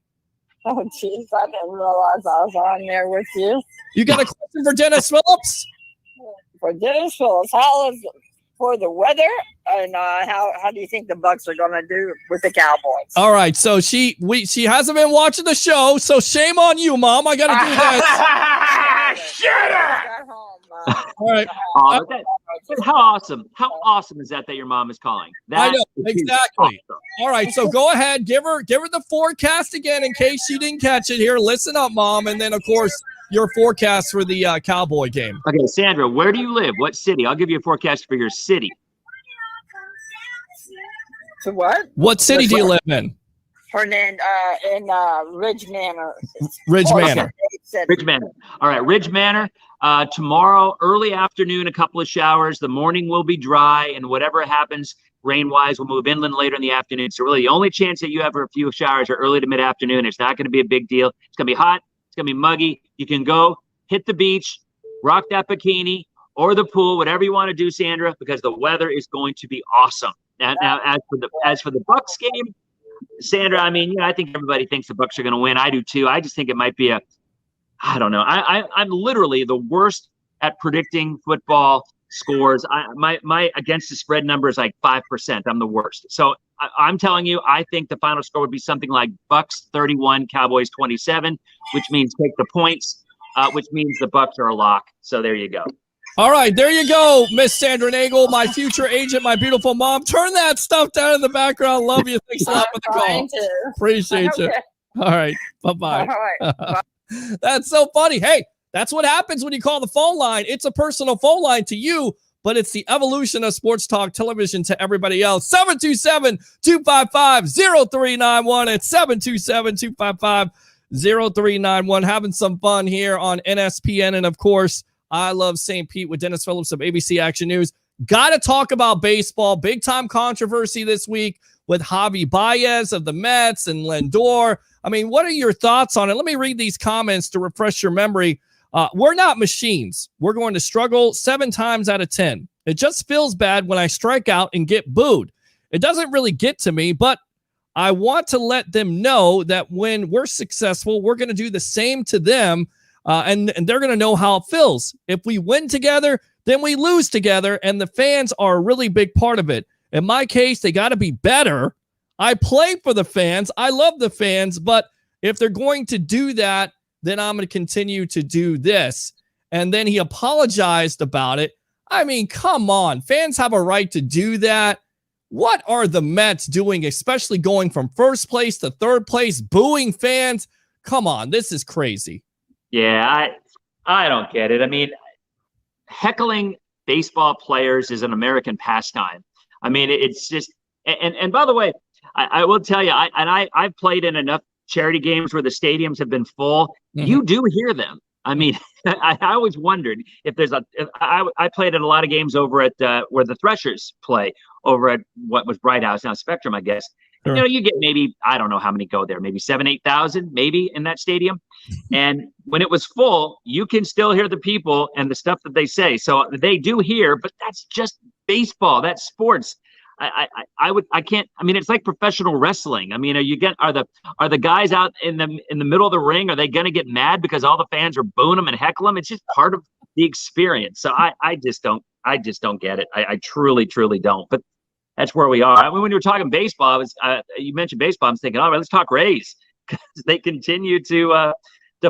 Oh, jeez, I didn't realize I was on there with you. You got a question for Denis Phillips? For Denis Phillips, how is it for the weather, and how do you think the Bucs are going to do with the Cowboys? All right, so she hasn't been watching the show, so shame on you, Mom. I got to do this. Shut up! All right. How awesome is that your mom is calling? I know, exactly. Awesome. All right, so go ahead, give her the forecast again in case she didn't catch it here. Listen up, Mom, and then of course your forecast for the Cowboy game. Okay, Sandra, where do you live? What city? I'll give you a forecast for your city. So what? What city do you live in? In Ridge Manor. Ridge Manor. Ridge Manor. All right, Ridge Manor. Tomorrow, early afternoon, a couple of showers. The morning will be dry, and whatever happens rain-wise, we'll move inland later in the afternoon. So really, the only chance that you have for a few showers are early to mid-afternoon. It's not going to be a big deal. It's going to be hot. It's going to be muggy. You can go hit the beach, rock that bikini, or the pool, whatever you want to do, Sandra, because the weather is going to be awesome. Now as for the Bucs game, Sandra, I mean, I think everybody thinks the Bucs are going to win. I do too. I just think it might be I don't know. I'm literally the worst at predicting football scores. My against the spread number is like 5%. I'm the worst. So I'm telling you, I think the final score would be something like Bucs 31, Cowboys 27, which means take the points, which means the Bucs are a lock. So there you go. All right, there you go, Miss Sandra Nagel, my future agent, my beautiful mom. Turn that stuff down in the background. Love you. Thanks a lot for the call. Appreciate you. All right, bye-bye. All right. That's so funny. Hey, that's what happens when you call the phone line. It's a personal phone line to you, but it's the evolution of sports talk television to everybody else. 727-255-0391. It's 727-255-0391. Having some fun here on NSPN. And, of course, I Love St. Pete with Denis Phillips of ABC Action News. Got to talk about baseball. Big-time controversy this week with Javi Baez of the Mets and Lindor. I mean, what are your thoughts on it? Let me read these comments to refresh your memory. We're not machines. We're going to struggle 7 times out of 10. It just feels bad when I strike out and get booed. It doesn't really get to me, but I want to let them know that when we're successful, we're going to do the same to them, and they're going to know how it feels. If we win together, then we lose together, and the fans are a really big part of it. In my case, they got to be better. I play for the fans. I love the fans, but if they're going to do that, then I'm going to continue to do this. And then he apologized about it. I mean, come on. Fans have a right to do that. What are the Mets doing, especially going from first place to third place, booing fans? Come on, this is crazy. Yeah, I don't get it. I mean, heckling baseball players is an American pastime. I mean, it's just, and by the way, I will tell you, I've played in enough charity games where the stadiums have been full. Mm-hmm. You do hear them. I mean, I always wondered if there's I played at a lot of games over at where the Threshers play over at what was Bright House, now Spectrum, I guess. Sure. You know, you get maybe, I don't know how many go there, maybe 7,000-8,000 maybe in that stadium. And when it was full, you can still hear the people and the stuff that they say. So they do hear, but that's just baseball. That's sports. It's like professional wrestling. I mean, are the guys out in the middle of the ring, are they going to get mad because all the fans are booing them and heckling them? It's just part of the experience. So I just don't get it. I truly don't. But that's where we are. I mean, when you were talking baseball, you mentioned baseball. I'm thinking, all right, let's talk Rays, because they continue to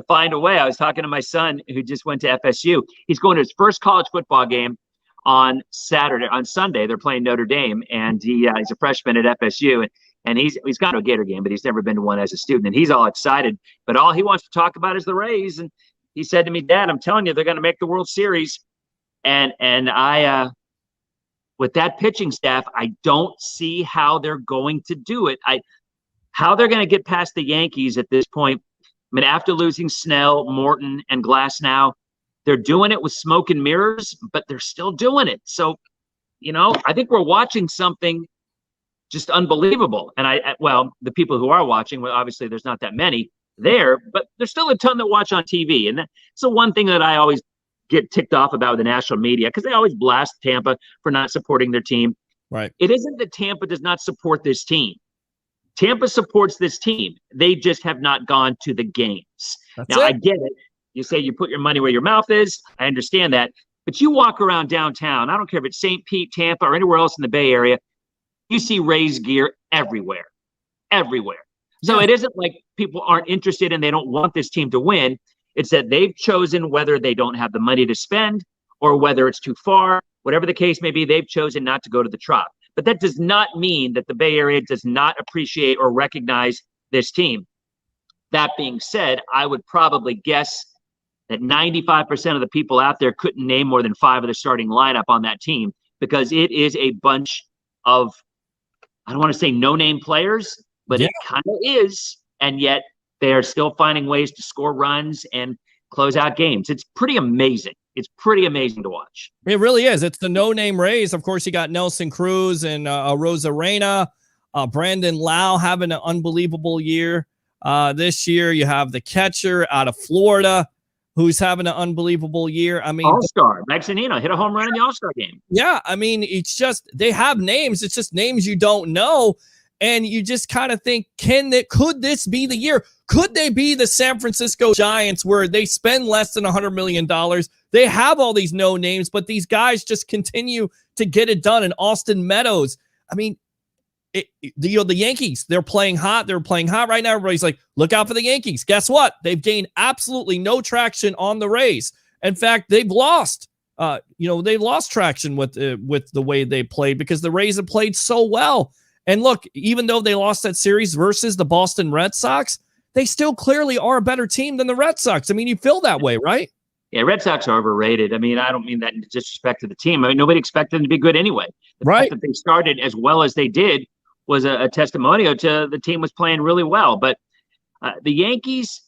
find a way. I was talking to my son who just went to FSU. He's going to his first college football game on Sunday. They're playing Notre Dame, and he's a freshman at FSU, and he's gone to a Gator game, but he's never been to one as a student, and he's all excited. But all he wants to talk about is the Rays, and he said to me, Dad, I'm telling you, they're going to make the World Series, and I with that pitching staff, I don't see how they're going to do it. How they're going to get past the Yankees at this point. I mean, after losing Snell, Morton, and Glasnow, they're doing it with smoke and mirrors, but they're still doing it. So, I think we're watching something just unbelievable. And the people who are watching, well, obviously there's not that many there, but there's still a ton that watch on TV. And that's the one thing that I always get ticked off about with the national media, because they always blast Tampa for not supporting their team. Right. It isn't that Tampa does not support this team. Tampa supports this team. They just have not gone to the games. I get it. You say you put your money where your mouth is. I understand that. But you walk around downtown, I don't care if it's St. Pete, Tampa, or anywhere else in the Bay Area, you see Rays gear everywhere. Everywhere. So It isn't like people aren't interested and they don't want this team to win. It's that they've chosen, whether they don't have the money to spend or whether it's too far, whatever the case may be, they've chosen not to go to the Trop. But that does not mean that the Bay Area does not appreciate or recognize this team. That being said, I would probably guess that 95% of the people out there couldn't name more than 5 of the starting lineup on that team, because it is a bunch of, I don't want to say no-name players, but it kind of is. And yet they are still finding ways to score runs and close out games. It's pretty amazing. It's pretty amazing to watch. It really is. It's the no-name Rays. Of course, you got Nelson Cruz and Rosarena, Brandon Lau having an unbelievable year. This year, you have the catcher out of Florida who's having an unbelievable year. I mean, All-Star, Maxinino hit a home run in the All-Star game. Yeah, I mean, it's just, they have names. It's just names you don't know. And you just kind of think, could this be the year? Could they be the San Francisco Giants, where they spend less than $100 million? They have all these no names, but these guys just continue to get it done. And Austin Meadows, I mean, the Yankees, they're playing hot. They're playing hot right now. Everybody's like, look out for the Yankees. Guess what? They've gained absolutely no traction on the Rays. In fact, they've lost. They've lost traction with the way they played, because the Rays have played so well. And look, even though they lost that series versus the Boston Red Sox, they still clearly are a better team than the Red Sox. I mean, you feel that way, right? Yeah, Red Sox are overrated. I mean, I don't mean that in disrespect to the team. I mean, nobody expected them to be good anyway. The fact that they started as well as they did was a testimonial to the team was playing really well. But the Yankees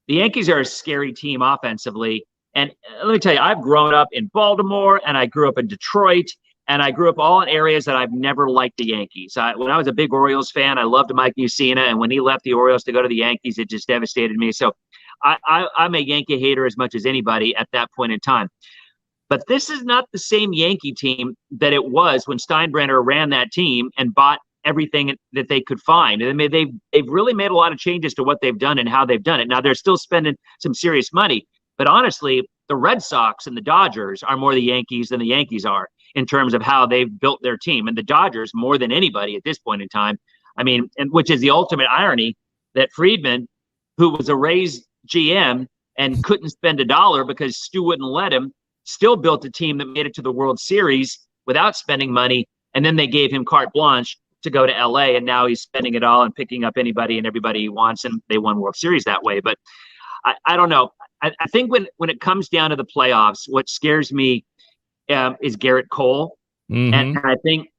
are a scary team offensively. And let me tell you, I've grown up in Baltimore, and I grew up in Detroit, and I grew up all in areas that I've never liked the Yankees. When I was a big Orioles fan, I loved Mike Mussina, and when he left the Orioles to go to the Yankees, it just devastated me. So I'm a Yankee hater as much as anybody at that point in time. But this is not the same Yankee team that it was when Steinbrenner ran that team and bought everything that they could find. And they've really made a lot of changes to what they've done and how they've done it. Now, they're still spending some serious money, but honestly, the Red Sox and the Dodgers are more the Yankees than the Yankees are in terms of how they've built their team. And the Dodgers more than anybody at this point in time. I mean, and which is the ultimate irony that Friedman, who was a Rays GM and couldn't spend $1 because Stu wouldn't let him, still built a team that made it to the World Series without spending money. And then they gave him carte blanche to go to LA, and now he's spending it all and picking up anybody and everybody he wants, and they won World Series that way. But I don't know. I think when it comes down to the playoffs, what scares me is Garrett Cole. Mm-hmm. And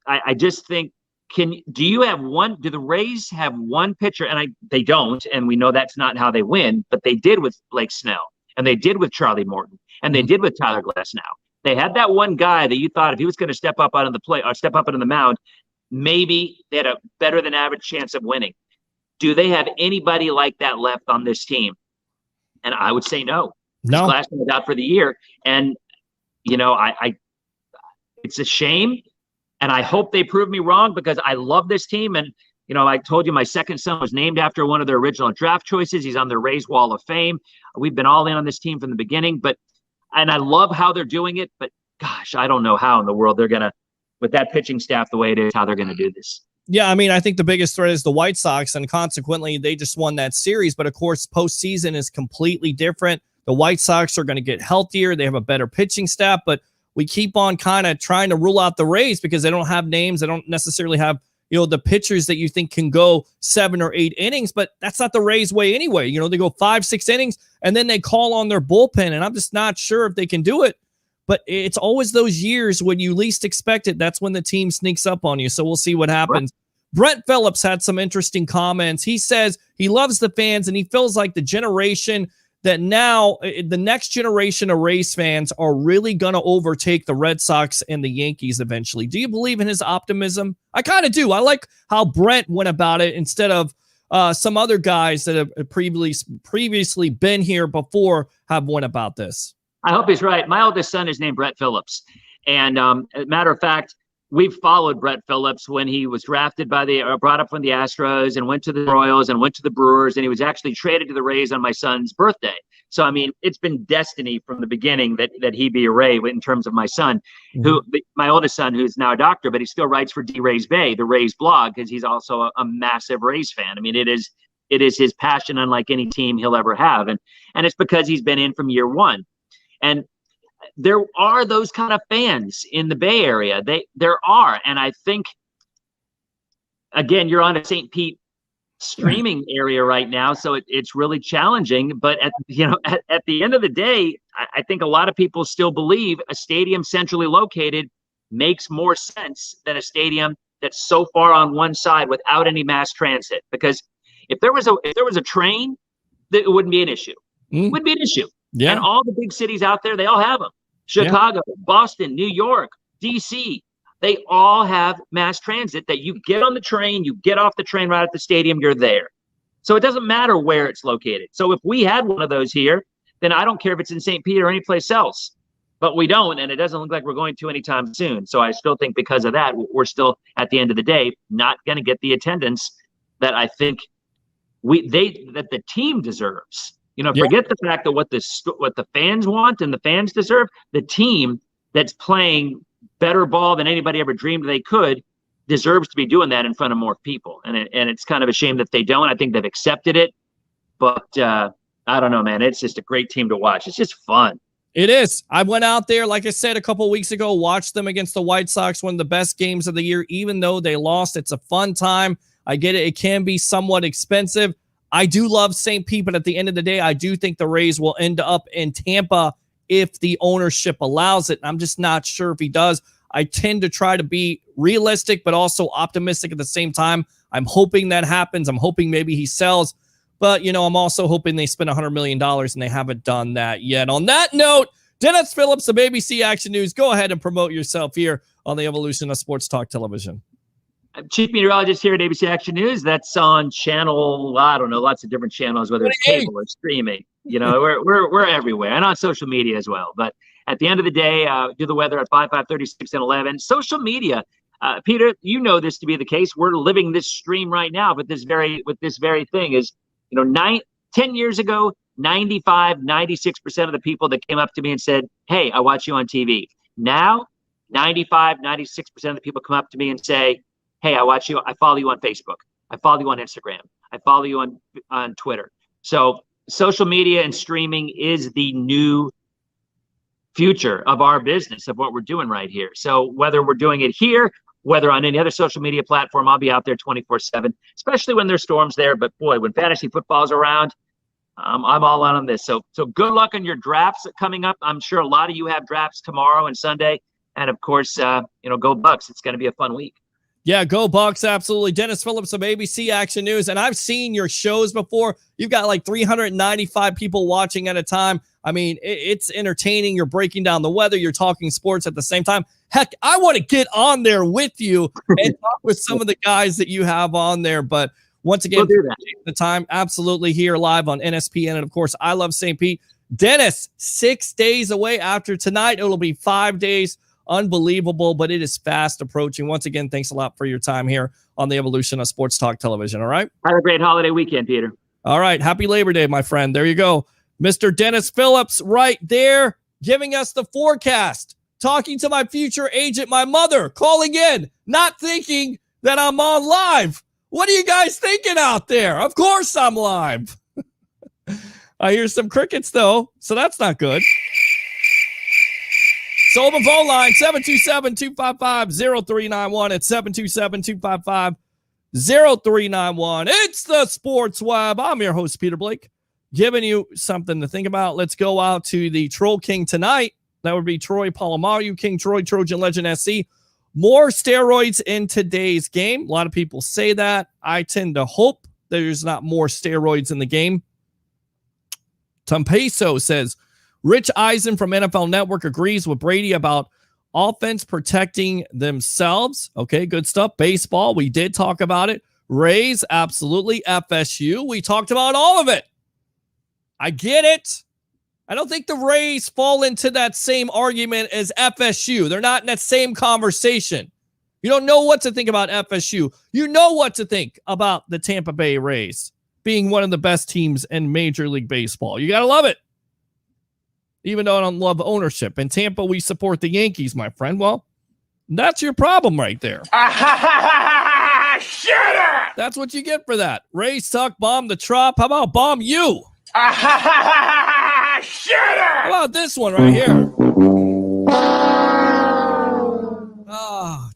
I just think, do the Rays have one pitcher? And they don't, and we know that's not how they win, but they did with Blake Snell. and they did with Charlie Morton, and they did with Tyler Glasnow. They had that one guy that you thought if he was going to step up out of the play or step up into the mound, maybe they had a better than average chance of winning. Do they have anybody like that left on this team? And I would say no. No. Glasnow is out for the year, and I it's a shame, and I hope they prove me wrong because I love this team. And I told you my second son was named after one of their original draft choices. He's on the Rays Wall of Fame. We've been all in on this team from the beginning, and I love how they're doing it. But gosh, I don't know how in the world they're gonna, with that pitching staff the way it is, how they're gonna do this. Yeah, I mean, I think the biggest threat is the White Sox, and consequently, they just won that series. But of course, postseason is completely different. The White Sox are going to get healthier. They have a better pitching staff, but we keep on kind of trying to rule out the Rays because they don't have names. They don't necessarily have, the pitchers that you think can go 7 or 8 innings, but that's not the Rays way anyway. They go 5-6 innings and then they call on their bullpen, and I'm just not sure if they can do it. But it's always those years when you least expect it. That's when the team sneaks up on you. So we'll see what happens. Right. Brent Phillips had some interesting comments. He says he loves the fans and he feels like the generation that now the next generation of Rays fans are really going to overtake the Red Sox and the Yankees eventually. Do you believe in his optimism? I kind of do. I like how Brent went about it instead of some other guys that have previously been here before have went about this. I hope he's right. My oldest son is named Brett Phillips. And as a matter of fact, we've followed Brett Phillips when he was drafted brought up from the Astros and went to the Royals and went to the Brewers. And he was actually traded to the Rays on my son's birthday. So, I mean, it's been destiny from the beginning that he be a Ray in terms of my son, my oldest son, who's now a doctor, but he still writes for D-Rays Bay, the Rays blog, because he's also a massive Rays fan. I mean, it is his passion unlike any team he'll ever have. And it's because he's been in from year one. And there are those kind of fans in the Bay Area. There are. And I think, again, you're on a St. Pete streaming area right now, so it's really challenging. But at the end of the day, I think a lot of people still believe a stadium centrally located makes more sense than a stadium that's so far on one side without any mass transit. Because if there was a train, it wouldn't be an issue. It wouldn't be an issue. Yeah. And all the big cities out there, they all have them. Chicago, Boston, New York, DC, they all have mass transit that you get on the train, you get off the train right at the stadium, you're there. So it doesn't matter where it's located. So if we had one of those here, then I don't care if it's in St. Pete or any place else. But we don't, and it doesn't look like we're going to anytime soon. So I still think because of that, we're still, at the end of the day, not going to get the attendance that I think that the team deserves. Forget the fact that what the fans want and the fans deserve. The team that's playing better ball than anybody ever dreamed they could deserves to be doing that in front of more people. And it's kind of a shame that they don't. I think they've accepted it. But I don't know, man. It's just a great team to watch. It's just fun. It is. I went out there, like I said, a couple of weeks ago, watched them against the White Sox, one of the best games of the year, even though they lost. It's a fun time. I get it. It can be somewhat expensive. I do love St. Pete, but at the end of the day, I do think the Rays will end up in Tampa if the ownership allows it. I'm just not sure if he does. I tend to try to be realistic, but also optimistic at the same time. I'm hoping that happens. I'm hoping maybe he sells, but I'm also hoping they spend $100 million and they haven't done that yet. On that note, Denis Phillips of ABC Action News, go ahead and promote yourself here on the evolution of sports talk television. I'm chief meteorologist here at ABC Action News. That's on channel, I don't know, lots of different channels, whether it's cable or streaming. We're everywhere, and on social media as well. But at the end of the day, do the weather at 5, 5:36, and 11. Social media, Peter, you know this to be the case. We're living this stream right now, but this very thing is, 10 years ago, 95, 96% of the people that came up to me and said, "Hey, I watch you on TV." Now, 95, 96% of the people come up to me and say, "Hey, I follow you on Facebook. I follow you on Instagram. I follow you on Twitter." So social media and streaming is the new future of our business, of what we're doing right here. So whether we're doing it here, whether on any other social media platform, I'll be out there 24/7, especially when there's storms there. But boy, when fantasy football is around, I'm all in on this. So good luck on your drafts coming up. I'm sure a lot of you have drafts tomorrow and Sunday. And of course, go Bucs. It's going to be a fun week. Yeah, go Bucs, absolutely. Denis Phillips of ABC Action News, and I've seen your shows before. You've got like 395 people watching at a time. I mean, it's entertaining. You're breaking down the weather. You're talking sports at the same time. Heck, I want to get on there with you and talk with some of the guys that you have on there. But once again, the time, absolutely here live on NSPN. And, of course, I Love St. Pete. Dennis, 6 days away after tonight. It'll be 5 days. Unbelievable, but it is fast approaching. Once again, thanks a lot for your time here on the Evolution of Sports Talk Television. All right? Have a great holiday weekend, Peter. All right. Happy Labor Day, my friend. There you go. Mr. Denis Phillips right there giving us the forecast, talking to my future agent, my mother, calling in, not thinking that I'm on live. What are you guys thinking out there? Of course I'm live. I hear some crickets, though, so that's not good. So open phone line, 727-255-0391 at 727-255-0391. It's the Sports Web. I'm your host, Peter Blake, giving you something to think about. Let's go out to the Troll King tonight. That would be Troy Polamalu, King Troy, Trojan Legend SC. More steroids in today's game. A lot of people say that. I tend to hope there's not more steroids in the game. Tumpeso says, Rich Eisen from NFL Network agrees with Brady about offense protecting themselves. Okay, good stuff. Baseball, we did talk about it. Rays, absolutely. FSU, we talked about all of it. I get it. I don't think the Rays fall into that same argument as FSU. They're not in that same conversation. You don't know what to think about FSU. You know what to think about the Tampa Bay Rays being one of the best teams in Major League Baseball. You got to love it. Even though I don't love ownership. In Tampa, we support the Yankees, my friend. Well, that's your problem right there. Shut up! That's what you get for that. Rays suck, bomb the Trop. How about bomb you? Shut up! How about this one right here?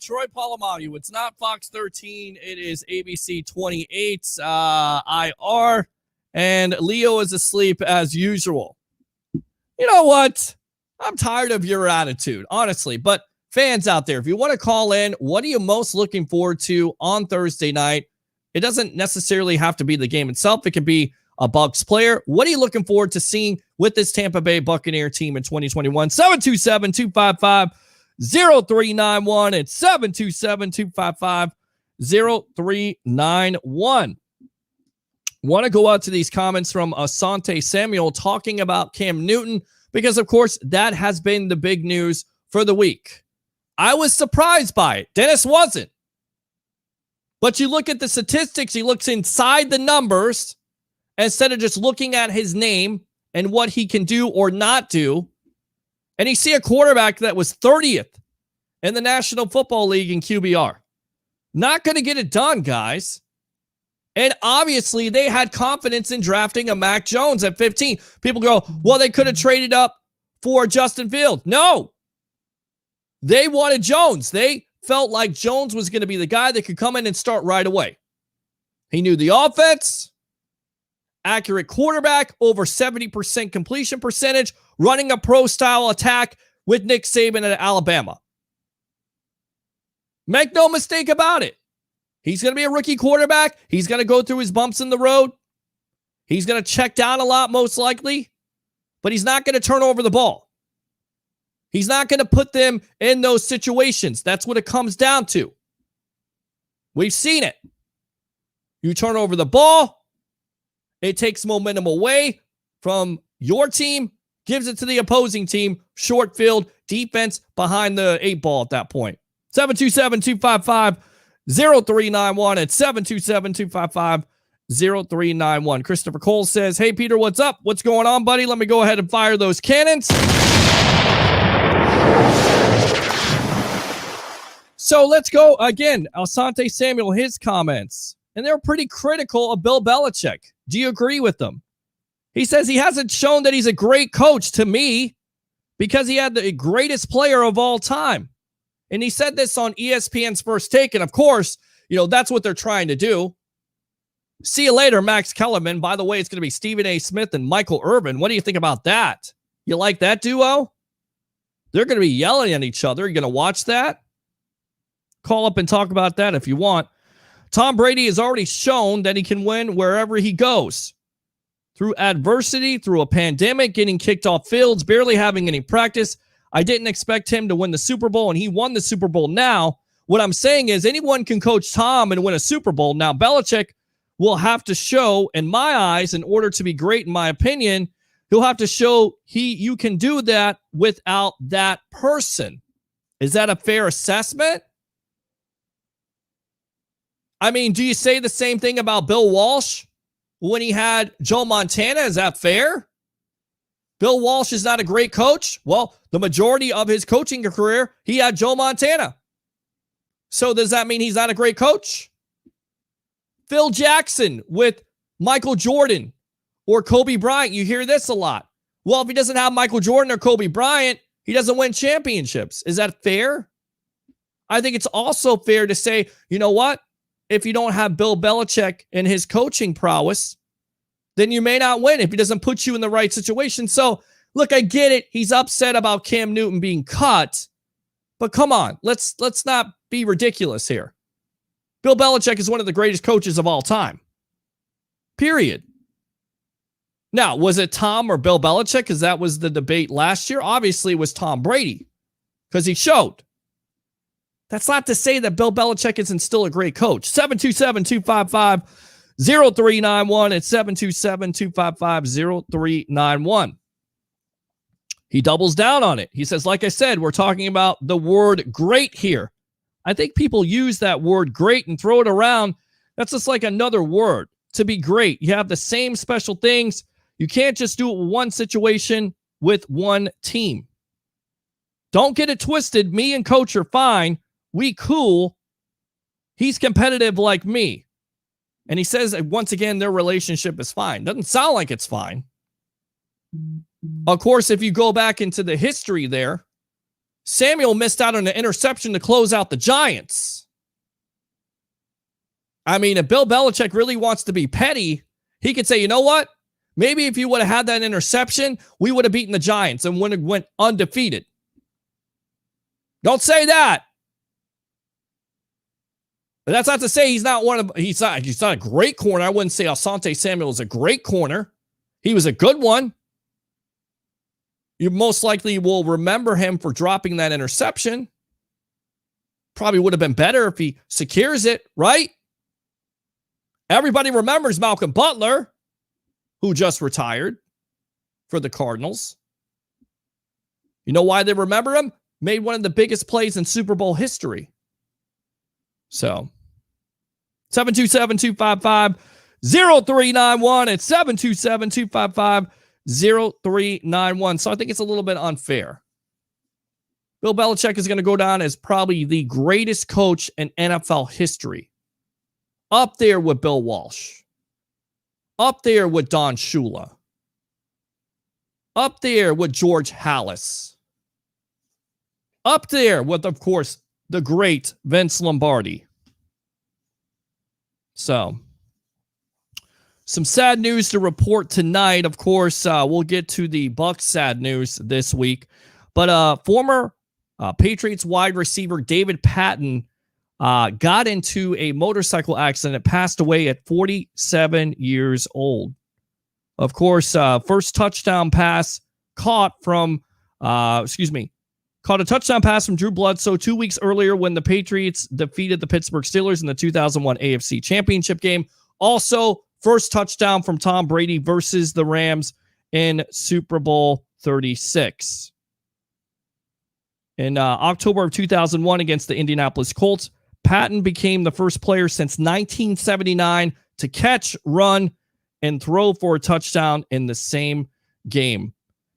Troy Polamalu. It's not Fox 13. It is ABC 28 IR. And Leo is asleep as usual. You know what? I'm tired of your attitude, honestly. But fans out there, if you want to call in, what are you most looking forward to on Thursday night? It doesn't necessarily have to be the game itself. It can be a Bucs player. What are you looking forward to seeing with this Tampa Bay Buccaneer team in 2021? 727-255-0391 It's 727-255-0391. Want to go out to these comments from Asante Samuel talking about Cam Newton because, of course, that has been the big news for the week. I was surprised by it. Dennis wasn't. But you look at the statistics, he looks inside the numbers instead of just looking at his name and what he can do or not do. And you see a quarterback that was 30th in the National Football League in QBR. Not going to get it done, guys. And obviously, they had confidence in drafting a Mac Jones at 15. People go, well, they could have traded up for Justin Fields. No. They wanted Jones. They felt like Jones was going to be the guy that could come in and start right away. He knew the offense, accurate quarterback, over 70% completion percentage, running a pro-style attack with Nick Saban at Alabama. Make no mistake about it. He's going to be a rookie quarterback. He's going to go through his bumps in the road. He's going to check down a lot, most likely. But he's not going to turn over the ball. He's not going to put them in those situations. That's what it comes down to. We've seen it. You turn over the ball. It takes momentum away from your team, gives it to the opposing team. Short field defense behind the 8 ball at that point. 727-255-0391 at 727-255-0391. Christopher Cole says, hey, Peter, what's up? What's going on, buddy? Let me go ahead and fire those cannons. So let's go again. Asante Samuel, his comments, and they're pretty critical of Bill Belichick. Do you agree with them? He says he hasn't shown that he's a great coach to me because he had the greatest player of all time. And he said this on ESPN's First Take. And of course, that's what they're trying to do. See you later, Max Kellerman. By the way, it's going to be Stephen A. Smith and Michael Irvin. What do you think about that? You like that duo? They're going to be yelling at each other. You're going to watch that? Call up and talk about that if you want. Tom Brady has already shown that he can win wherever he goes. through adversity, through a pandemic, getting kicked off fields, barely having any practice. I didn't expect him to win the Super Bowl, and he won the Super Bowl now. What I'm saying is anyone can coach Tom and win a Super Bowl. Now, Belichick will have to show, in my eyes, in order to be great, in my opinion, he'll have to show you can do that without that person. Is that a fair assessment? I mean, do you say the same thing about Bill Walsh when he had Joe Montana? Is that fair? Bill Walsh is not a great coach. Well, the majority of his coaching career, he had Joe Montana. So does that mean he's not a great coach? Phil Jackson with Michael Jordan or Kobe Bryant. You hear this a lot. Well, if he doesn't have Michael Jordan or Kobe Bryant, he doesn't win championships. Is that fair? I think it's also fair to say, you know what? If you don't have Bill Belichick and his coaching prowess, then you may not win if he doesn't put you in the right situation. So, look, I get it. He's upset about Cam Newton being cut. But come on, let's not be ridiculous here. Bill Belichick is one of the greatest coaches of all time. Period. Now, was it Tom or Bill Belichick? Because that was the debate last year. Obviously, it was Tom Brady because he showed. That's not to say that Bill Belichick isn't still a great coach. 727-255-0391 at 727-255-0391. He doubles down on it. He says, like I said, we're talking about the word great here. I think people use that word great and throw it around. That's just like another word. To be great, you have the same special things. You can't just do it with one situation with one team. Don't get it twisted. Me and Coach are fine. We cool. He's competitive like me. And he says, once again, their relationship is fine. Doesn't sound like it's fine. Of course, if you go back into the history there, Samuel missed out on an interception to close out the Giants. I mean, if Bill Belichick really wants to be petty, he could say, you know what? Maybe if you would have had that interception, we would have beaten the Giants and would have went undefeated. Don't say that. But that's not to say he's not a great corner. I wouldn't say Asante Samuel is a great corner. He was a good one. You most likely will remember him for dropping that interception. Probably would have been better if he secures it, right? Everybody remembers Malcolm Butler, who just retired for the Cardinals. You know why they remember him? Made one of the biggest plays in Super Bowl history. So, 727-255-0391 at 727-255-0391. So I think it's a little bit unfair. Bill Belichick is going to go down as probably the greatest coach in NFL history. Up there with Bill Walsh. Up there with Don Shula. Up there with George Halas. Up there with, of course, the great Vince Lombardi. So, some sad news to report tonight. Of course, we'll get to the Bucs sad news this week. But former Patriots wide receiver David Patton got into a motorcycle accident, passed away at 47 years old. Of course, first touchdown pass caught a touchdown pass from Drew Bledsoe 2 weeks earlier when the Patriots defeated the Pittsburgh Steelers in the 2001 AFC Championship game. Also, first touchdown from Tom Brady versus the Rams in Super Bowl 36. In October of 2001 against the Indianapolis Colts, Patton became the first player since 1979 to catch, run, and throw for a touchdown in the same game.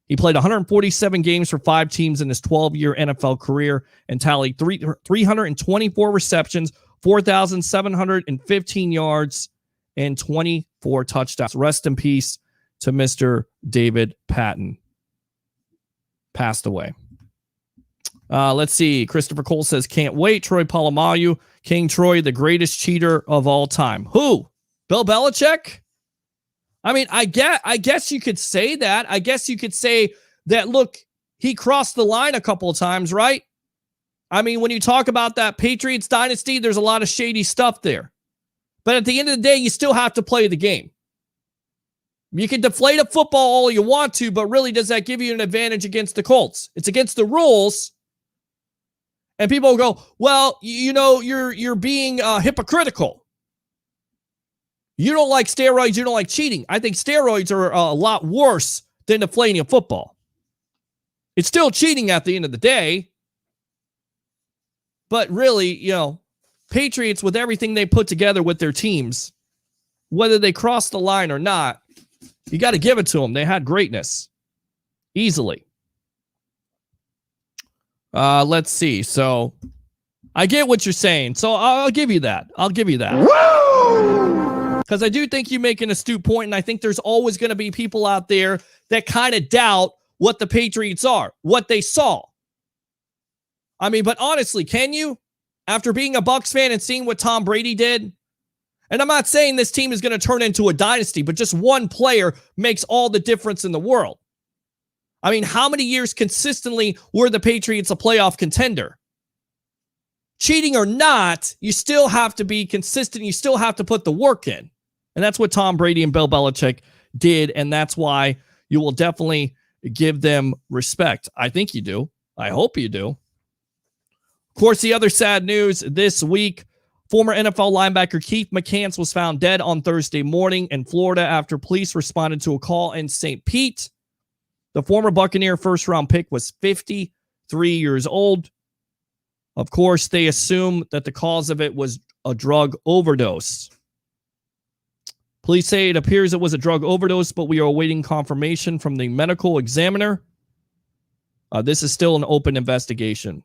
He played 147 games for 5 teams in his 12-year NFL career and tallied 324 receptions, 4,715 yards, and 24 touchdowns. Rest in peace to Mr. David Patton. Passed away. Let's see. Christopher Cole says, can't wait. Troy Polamalu, King Troy, the greatest cheater of all time. Who? Bill Belichick? I mean, I guess you could say that. I guess you could say that, look, he crossed the line a couple of times, right? I mean, when you talk about that Patriots dynasty, there's a lot of shady stuff there. But at the end of the day, you still have to play the game. You can deflate a football all you want to, but really, does that give you an advantage against the Colts? It's against the rules. And people go, well, you're being hypocritical. You don't like steroids. You don't like cheating. I think steroids are a lot worse than deflating a football. It's still cheating at the end of the day. But really, Patriots, with everything they put together with their teams, whether they cross the line or not, you got to give it to them. They had greatness. Easily. Let's see. So, I get what you're saying. So, I'll give you that. Because I do think you make an astute point, and I think there's always going to be people out there that kind of doubt what the Patriots are, what they saw. I mean, but honestly, can you? After being a Bucs fan and seeing what Tom Brady did? And I'm not saying this team is going to turn into a dynasty, but just one player makes all the difference in the world. I mean, how many years consistently were the Patriots a playoff contender? Cheating or not, you still have to be consistent. You still have to put the work in. And that's what Tom Brady and Bill Belichick did, and that's why you will definitely give them respect. I think you do. I hope you do. Of course, the other sad news this week, former NFL linebacker Keith Mccann was found dead on Thursday morning in Florida after police responded to a call in St. Pete. The former Buccaneer first-round pick was 53 years old. Of course, they assume that the cause of it was a drug overdose. Police say it appears it was a drug overdose, but we are awaiting confirmation from the medical examiner. This is still an open investigation.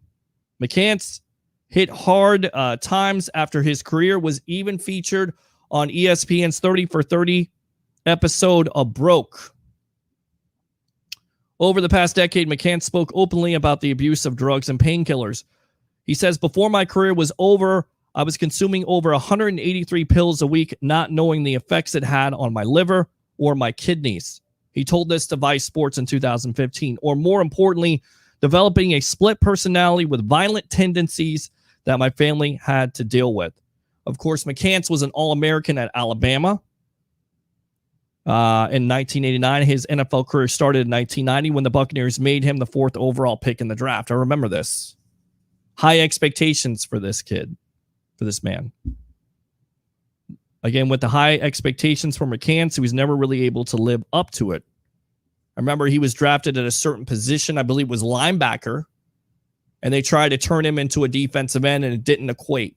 McCann's hit hard times after his career was even featured on ESPN's 30 for 30 episode of Broke. Over the past decade, McCann spoke openly about the abuse of drugs and painkillers. He says, before my career was over, I was consuming over 183 pills a week, not knowing the effects it had on my liver or my kidneys. He told this to Vice Sports in 2015, or more importantly, developing a split personality with violent tendencies that my family had to deal with. Of course, McCants was an All-American at Alabama. In 1989, his NFL career started in 1990 when the Buccaneers made him the 4th overall pick in the draft. I remember this. High expectations for this kid, for this man. Again, with the high expectations for McCants, he was never really able to live up to it. I remember he was drafted at a certain position, I believe was linebacker, and they tried to turn him into a defensive end, and it didn't equate.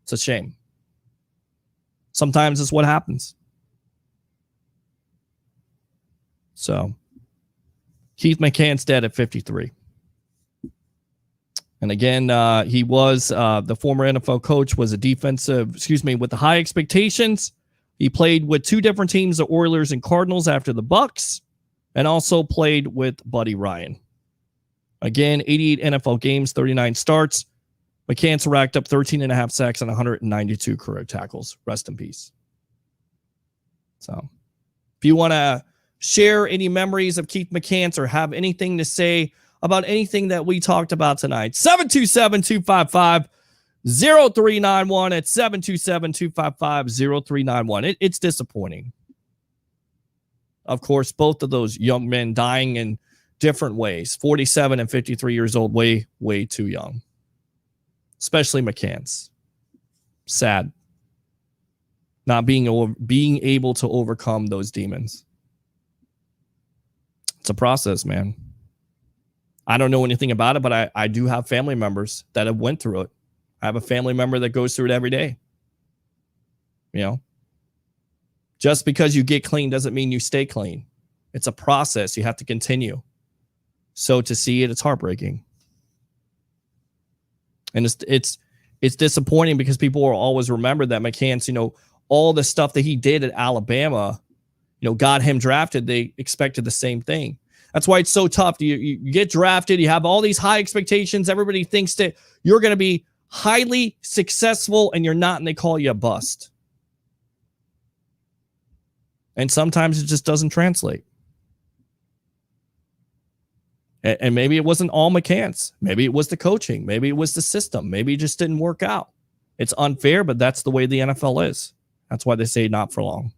It's a shame. Sometimes it's what happens. So, Keith McCann's dead at 53. And again, he was the former NFL coach, was a with the high expectations. He played with 2 different teams, the Oilers and Cardinals after the Bucs, and also played with Buddy Ryan. Again, 88 NFL games, 39 starts. McCann's racked up 13.5 sacks and 192 career tackles. Rest in peace. So, if you want to share any memories of Keith McCants or have anything to say about anything that we talked about tonight, 727-255-0391 at 727-255-0391. It's disappointing. Of course, both of those young men dying in different ways. 47 and 53 years old, way, way too young. Especially McCants. Sad. Not being able to overcome those demons. It's a process, man. I don't know anything about it, but I do have family members that have went through it. I have a family member that goes through it every day. You know, just because you get clean doesn't mean you stay clean. It's a process. You have to continue. So to see it, it's heartbreaking. And it's disappointing because people will always remember that McCants, all the stuff that he did at Alabama, got him drafted. They expected the same thing. That's why it's so tough. You get drafted. You have all these high expectations. Everybody thinks that you're going to be highly successful and you're not, and they call you a bust. And sometimes it just doesn't translate. And maybe it wasn't all McCants. Maybe it was the coaching. Maybe it was the system. Maybe it just didn't work out. It's unfair, but that's the way the NFL is. That's why they say not for long.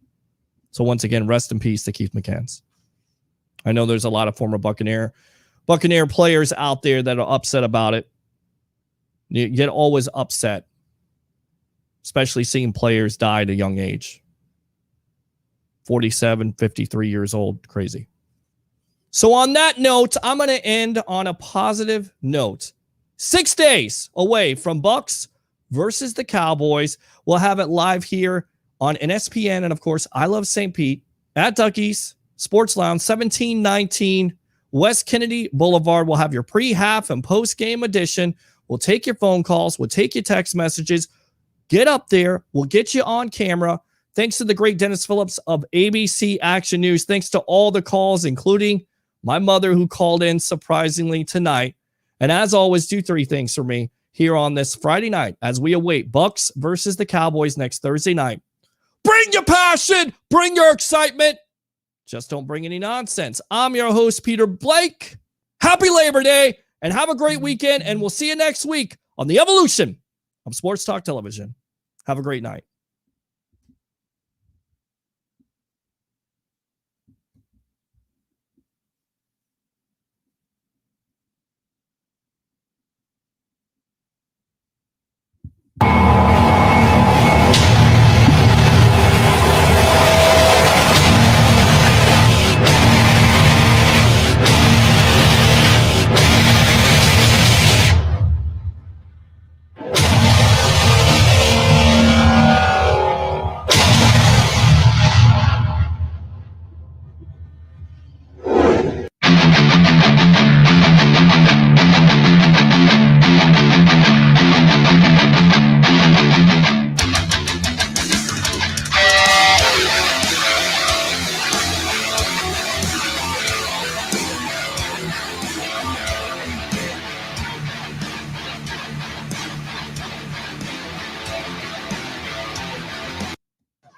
So once again, rest in peace to Keith Mccann. I know there's a lot of former Buccaneer players out there that are upset about it. You get always upset, especially seeing players die at a young age. 47, 53 years old. Crazy. So on that note, I'm going to end on a positive note. 6 days away from Bucs versus the Cowboys. We'll have it live here on NSPN and, of course, I Love St. Pete at Ducky's Sports Lounge, 1719 West Kennedy Boulevard. We'll have your pre-half and post-game edition. We'll take your phone calls. We'll take your text messages. Get up there. We'll get you on camera. Thanks to the great Denis Phillips of ABC Action News. Thanks to all the calls, including my mother who called in surprisingly tonight. And as always, do 3 things for me here on this Friday night as we await Bucs versus the Cowboys next Thursday night. Bring your passion. Bring your excitement. Just don't bring any nonsense. I'm your host, Peter Blake. Happy Labor Day and have a great weekend. And we'll see you next week on the evolution of Sports Talk Television. Have a great night.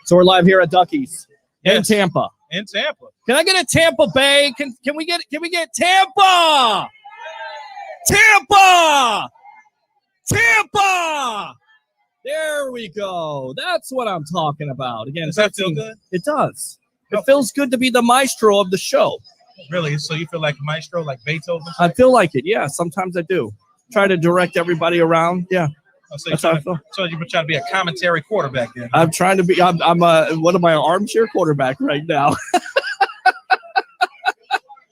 So we're live here at Ducky's in Tampa. In Tampa. Can I get a Tampa Bay? Can we get Tampa? Tampa! Tampa! There we go. That's what I'm talking about. Again, does that feel good? It does. It feels good to be the maestro of the show. Really? So you feel like maestro, like Beethoven? I feel like it. Yeah, sometimes I do. Try to direct everybody around. Yeah. So you're trying to be a commentary quarterback then. I'm trying to be. I'm what am I, an armchair quarterback right now?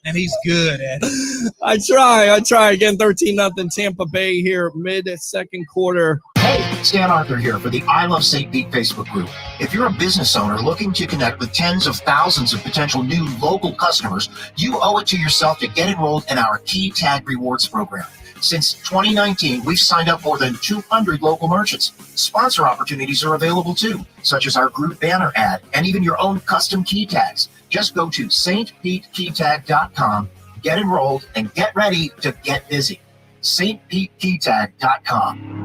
And he's good at it. I try. Again, 13-0 Tampa Bay here, mid-second quarter. Hey, Stan Arthur here for the I Love St. Pete Facebook group. If you're a business owner looking to connect with tens of thousands of potential new local customers, you owe it to yourself to get enrolled in our Key Tag Rewards program. Since 2019, we've signed up more than 200 local merchants. Sponsor opportunities are available too, such as our group banner ad and even your own custom key tags. Just go to stpetekeytag.com, get enrolled, and get ready to get busy. stpetekeytag.com.